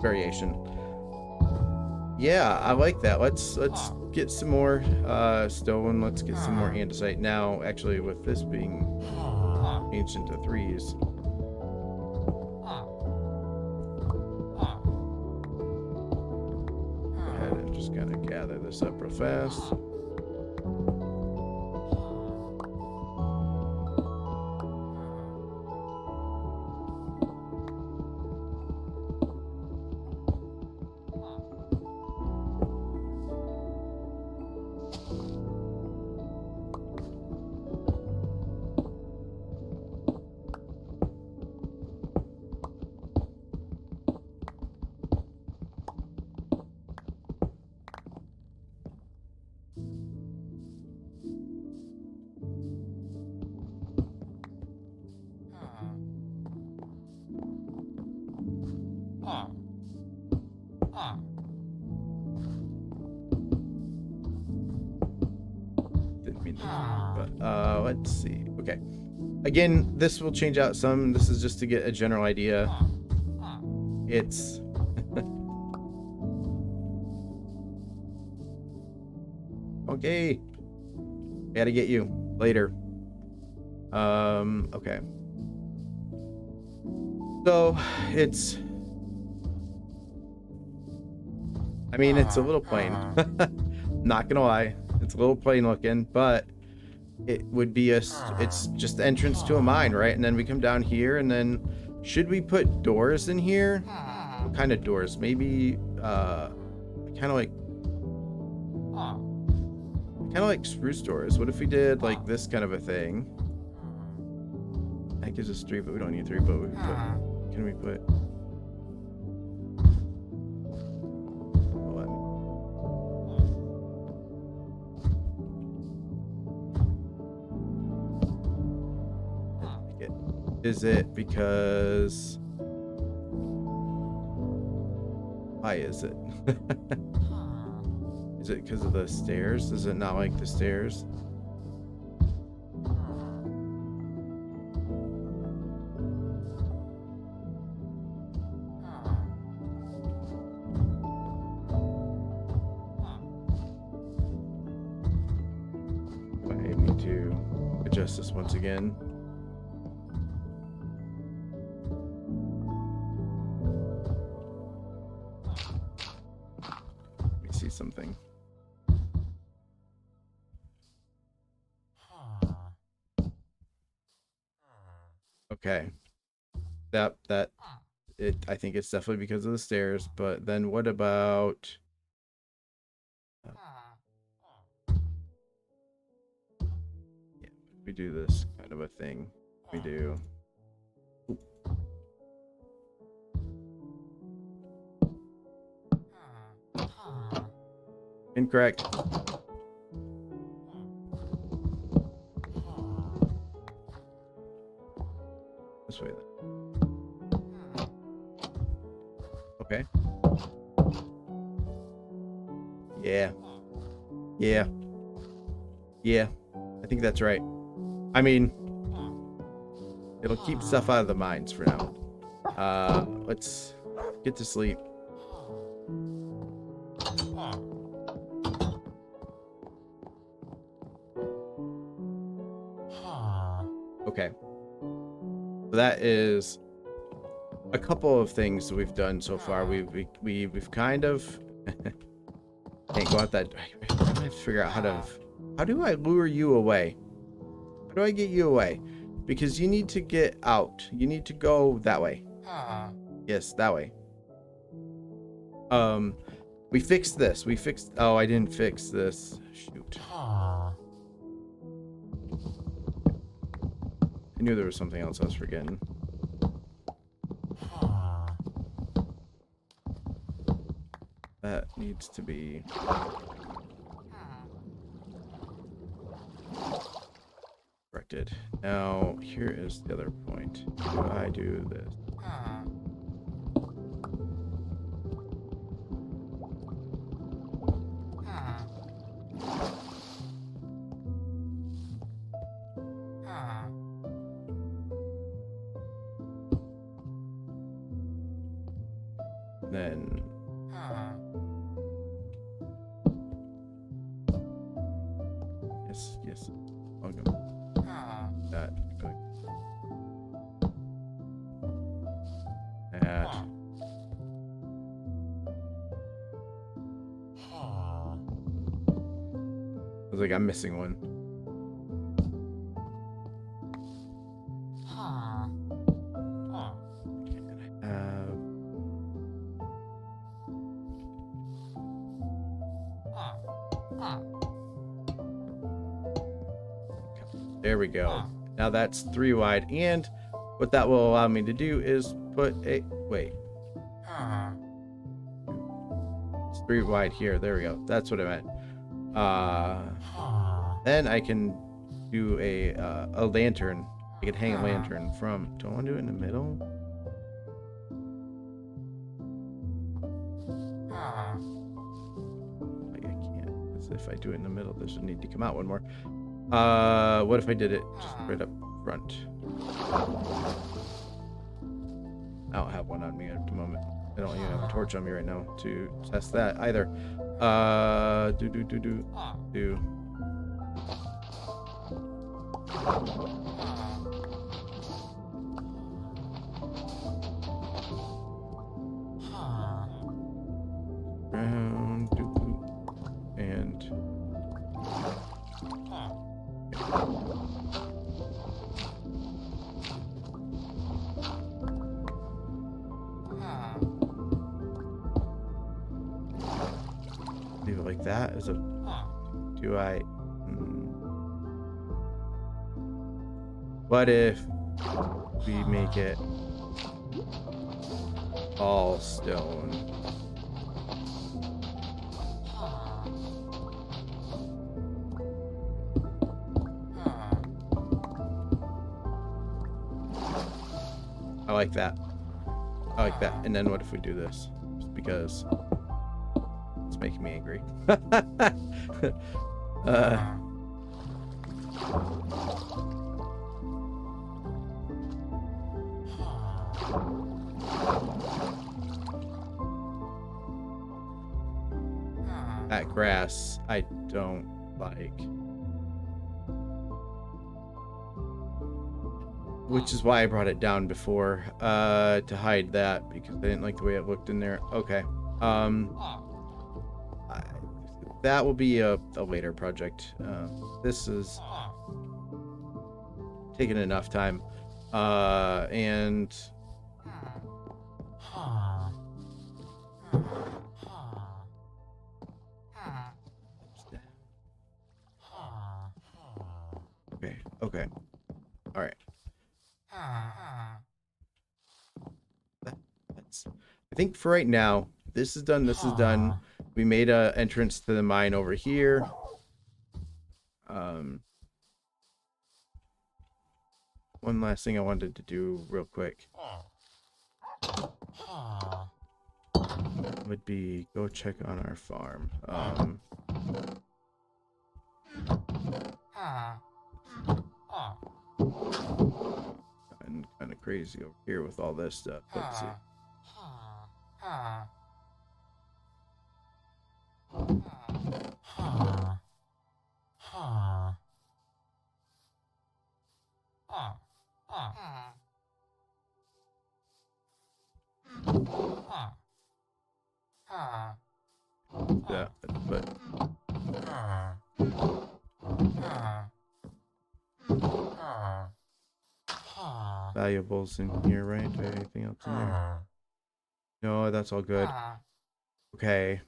Variation. Yeah, I like that. Let's get some more stone. Let's get some more andesite. Now, actually, with this being changed into 3s. Go ahead and just kind of gather this up real fast. Didn't mean to, but let's see. Okay. Again, this will change out some. This is just to get a general idea. It's okay. Gotta get you later. Okay. So it's, I mean, it's a little plain. Not gonna lie, it's a little plain looking, but it would be it's just the entrance to a mine, right? And then we come down here, and then should we put doors in here? What kind of doors? Maybe kind of like spruce doors. What if we did like this kind of a thing? That gives us 3, but we don't need 3. But we can we put? Is it because? Why is it? Is it because of the stairs? Does it not like the stairs? I need to adjust this once again. Something. Okay. That it, I think it's definitely because of the stairs, but then what about yeah, we do this kind of a thing. We do incorrect. This way then. Okay. Yeah. Yeah. Yeah. I think that's right. I mean, it'll keep stuff out of the mines for now. Let's get to sleep. Okay. So that is a couple of things that we've done so far. We've kind of can't go out that. I have to figure out how do I lure you away? How do I get you away? Because you need to get out. You need to go that way. Yes, that way. We fixed this. Oh, I didn't fix this. Shoot. I knew there was something else I was forgetting. That needs to be. connected. Now, here is the other point. Do I do this? Then yes. Welcome. That. That. I was like, I'm missing one. There we go. Now that's 3 wide, and what that will allow me to do is put a wait. It's 3 wide here. There we go. That's what I meant. Then I can do a lantern. I can hang a lantern from. Do I want to do it in the middle? Like I can't. Because if I do it in the middle, this would need to come out one more. What if I did it just right up front? I don't have one on me at the moment. I don't even have a torch on me right now to test that either. Do. Round, and leave it like that as a. Do I? What if we make it all stone? I like that. I like that. And then what if we do this? Just because it's making me angry. That grass I don't like. Which is why I brought it down before, to hide that, because I didn't like the way it looked in there. Okay. That will be a later project. This is taking enough time. And okay. All right. I think for right now, this is done. This is done. We made a entrance to the mine over here. One last thing I wanted to do real quick would be go check on our farm. And kind of crazy over here with all this stuff. Let's see. Yeah, but valuables in here, right? Do I have anything else in there? No, that's all good. Okay.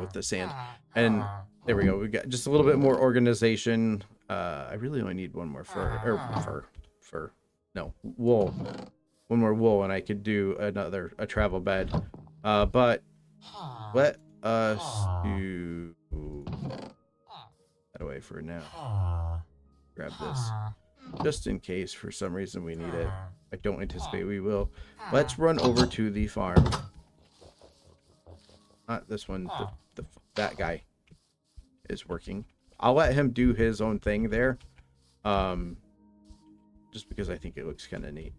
with the sand. And there we go. We got just a little bit more organization. I really only need one more wool. One more wool, and I could do a travel bed. But let us do that away for now. Grab this, just in case for some reason we need it. I don't anticipate we will. Let's run over to the farm. Not this one. That guy is working. I'll let him do his own thing there. Just because I think it looks kind of neat.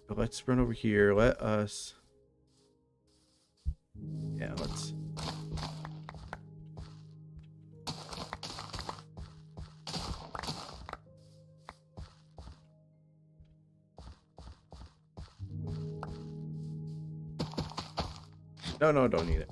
But let's run over here. Let us. Yeah, let's. No, don't need it.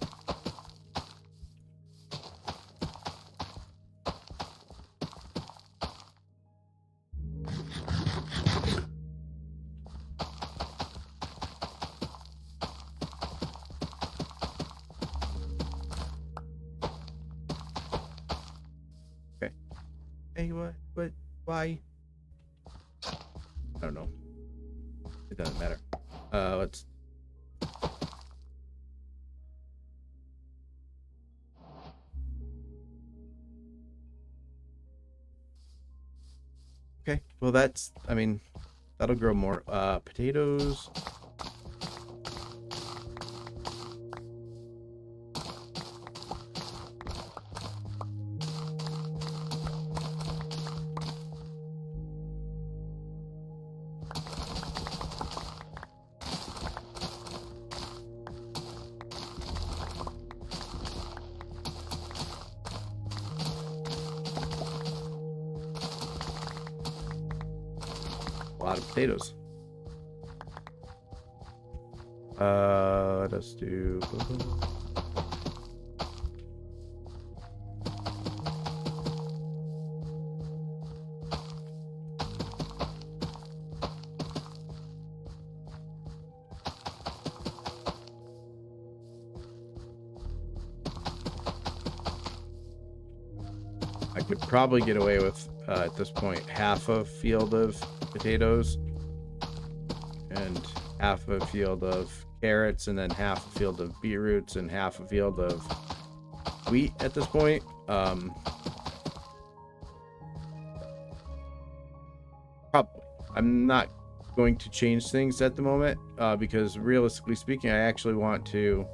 Okay. Hey, what? Why? I don't know. It doesn't matter. Let's. Okay, well I mean, that'll grow more. Potatoes. A lot of potatoes. Let us do. I could probably get away with at this point half a field of potatoes and half a field of carrots and then half a field of beetroots and half a field of wheat at this point. Probably. I'm not going to change things at the moment because realistically speaking, I actually want to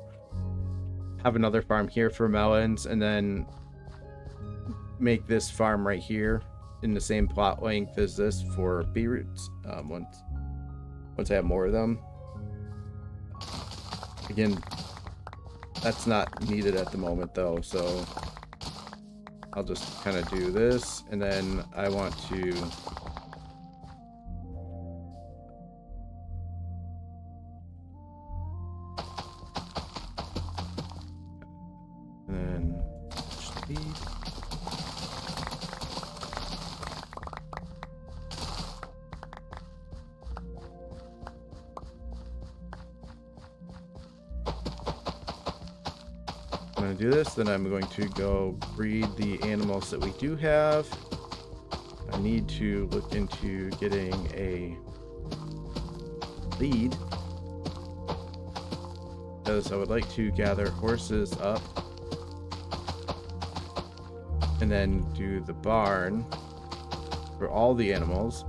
have another farm here for melons and then make this farm right here in the same plot length as this for beetroots once I have more of them. Again, that's not needed at the moment though, so I'll just kind of do this, and then I want to I'm going to do this, then I'm going to go breed the animals that we do have. I need to look into getting a lead because I would like to gather horses up and then do the barn for all the animals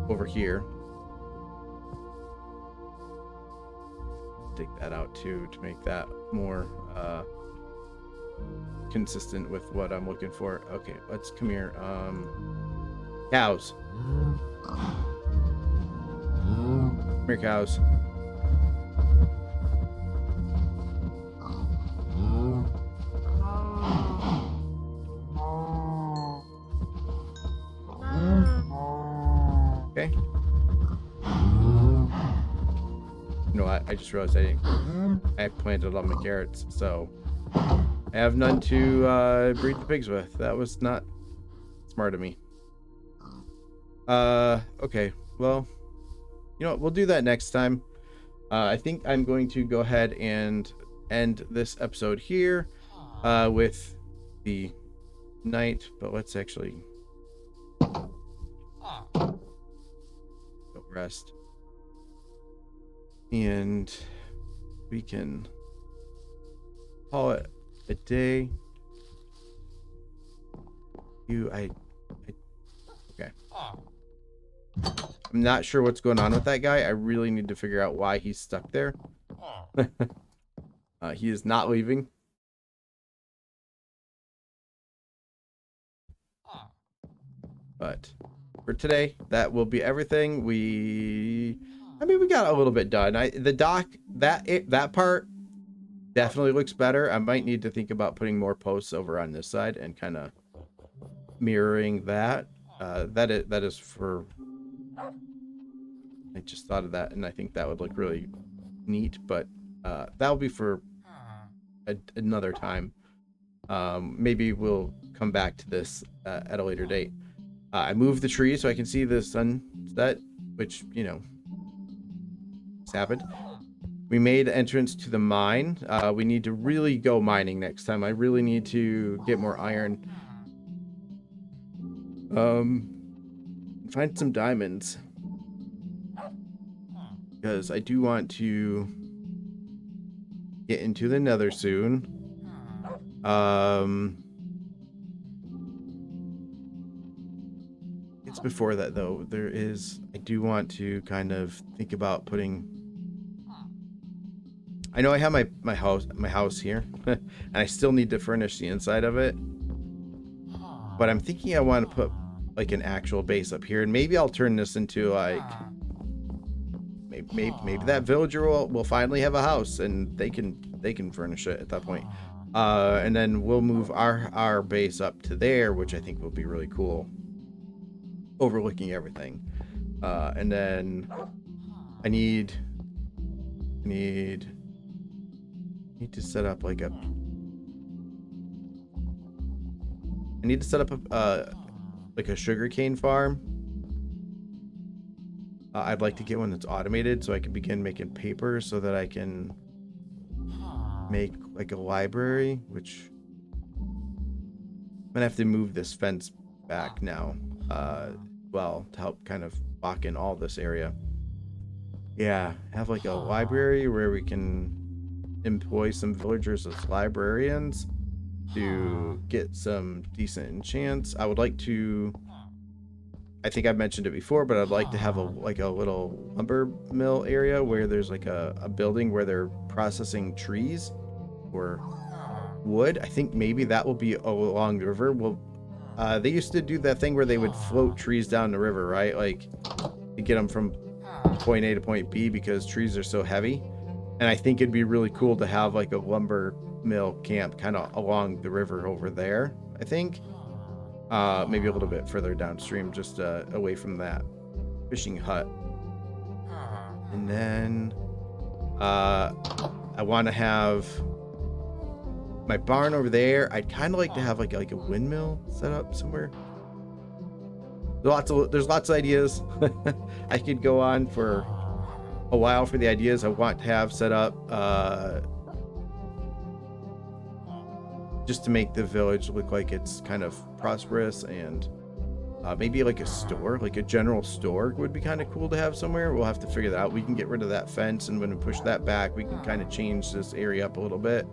over here. Take that out too to make that more consistent with what I'm looking for. Okay, let's come here. Cows. Come here, cows. Okay. You know what? I just realized I planted all my carrots, so I have none to breed the pigs with. That was not smart of me. Okay, well, You know what? We'll do that next time. I think I'm going to go ahead and end this episode here with the night, but let's actually go rest. And we can call it a day. Okay. I'm not sure what's going on with that guy. I really need to figure out why he's stuck there. He is not leaving. But for today, that will be everything. I mean, we got a little bit done. The dock, that part definitely looks better. I might need to think about putting more posts over on this side and kind of mirroring that. That is for... I just thought of that, and I think that would look really neat, but that'll be for another time. Maybe we'll come back to this at a later date. I moved the tree so I can see the sunset, which, you know, has happened. We made entrance to the mine. We need to really go mining next time. I really need to get more iron. Find some diamonds, because I do want to get into the Nether soon. It's before that though. I do want to kind of think about putting... I know I have my house here, and I still need to furnish the inside of it. But I'm thinking I want to put like an actual base up here, and maybe I'll turn this into like maybe that villager will finally have a house, and they can furnish it at that point. And then we'll move our base up to there, which I think will be really cool, overlooking everything. And then I need to set up like a... I need to set up like a sugarcane farm. I'd like to get one that's automated so I can begin making paper, so that I can make like a library, which I'm gonna have to move this fence back now, well, to help kind of lock in all this area. Yeah, have like a library where we can employ some villagers as librarians to get some decent enchants. I would like to... I think I've mentioned it before, but I'd like to have a little lumber mill area where there's like a building where they're processing trees or wood. I think maybe that will be along the river. Well, they used to do that thing where they would float trees down the river, right? Like to get them from point A to point B, because trees are so heavy. And I think it'd be really cool to have like a lumber mill camp kind of along the river over there, I think. Maybe a little bit further downstream, just away from that fishing hut. And then I want to have my barn over there. I'd kind of like to have like a windmill set up somewhere. There's lots of ideas. I could go on for a while for the ideas I want to have set up, just to make the village look like it's kind of prosperous, and maybe like a store, like a general store would be kind of cool to have somewhere. We'll have to figure that out. We can get rid of that fence, and when we push that back, we can kind of change this area up a little bit.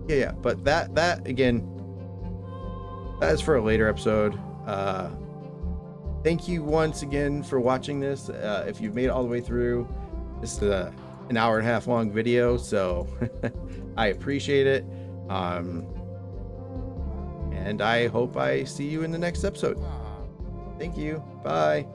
Yeah, but that again, that is for a later episode. Thank you once again for watching this. If you've made it all the way through, this is an hour and a half long video, so I appreciate it. And I hope I see you in the next episode. Thank you. Bye.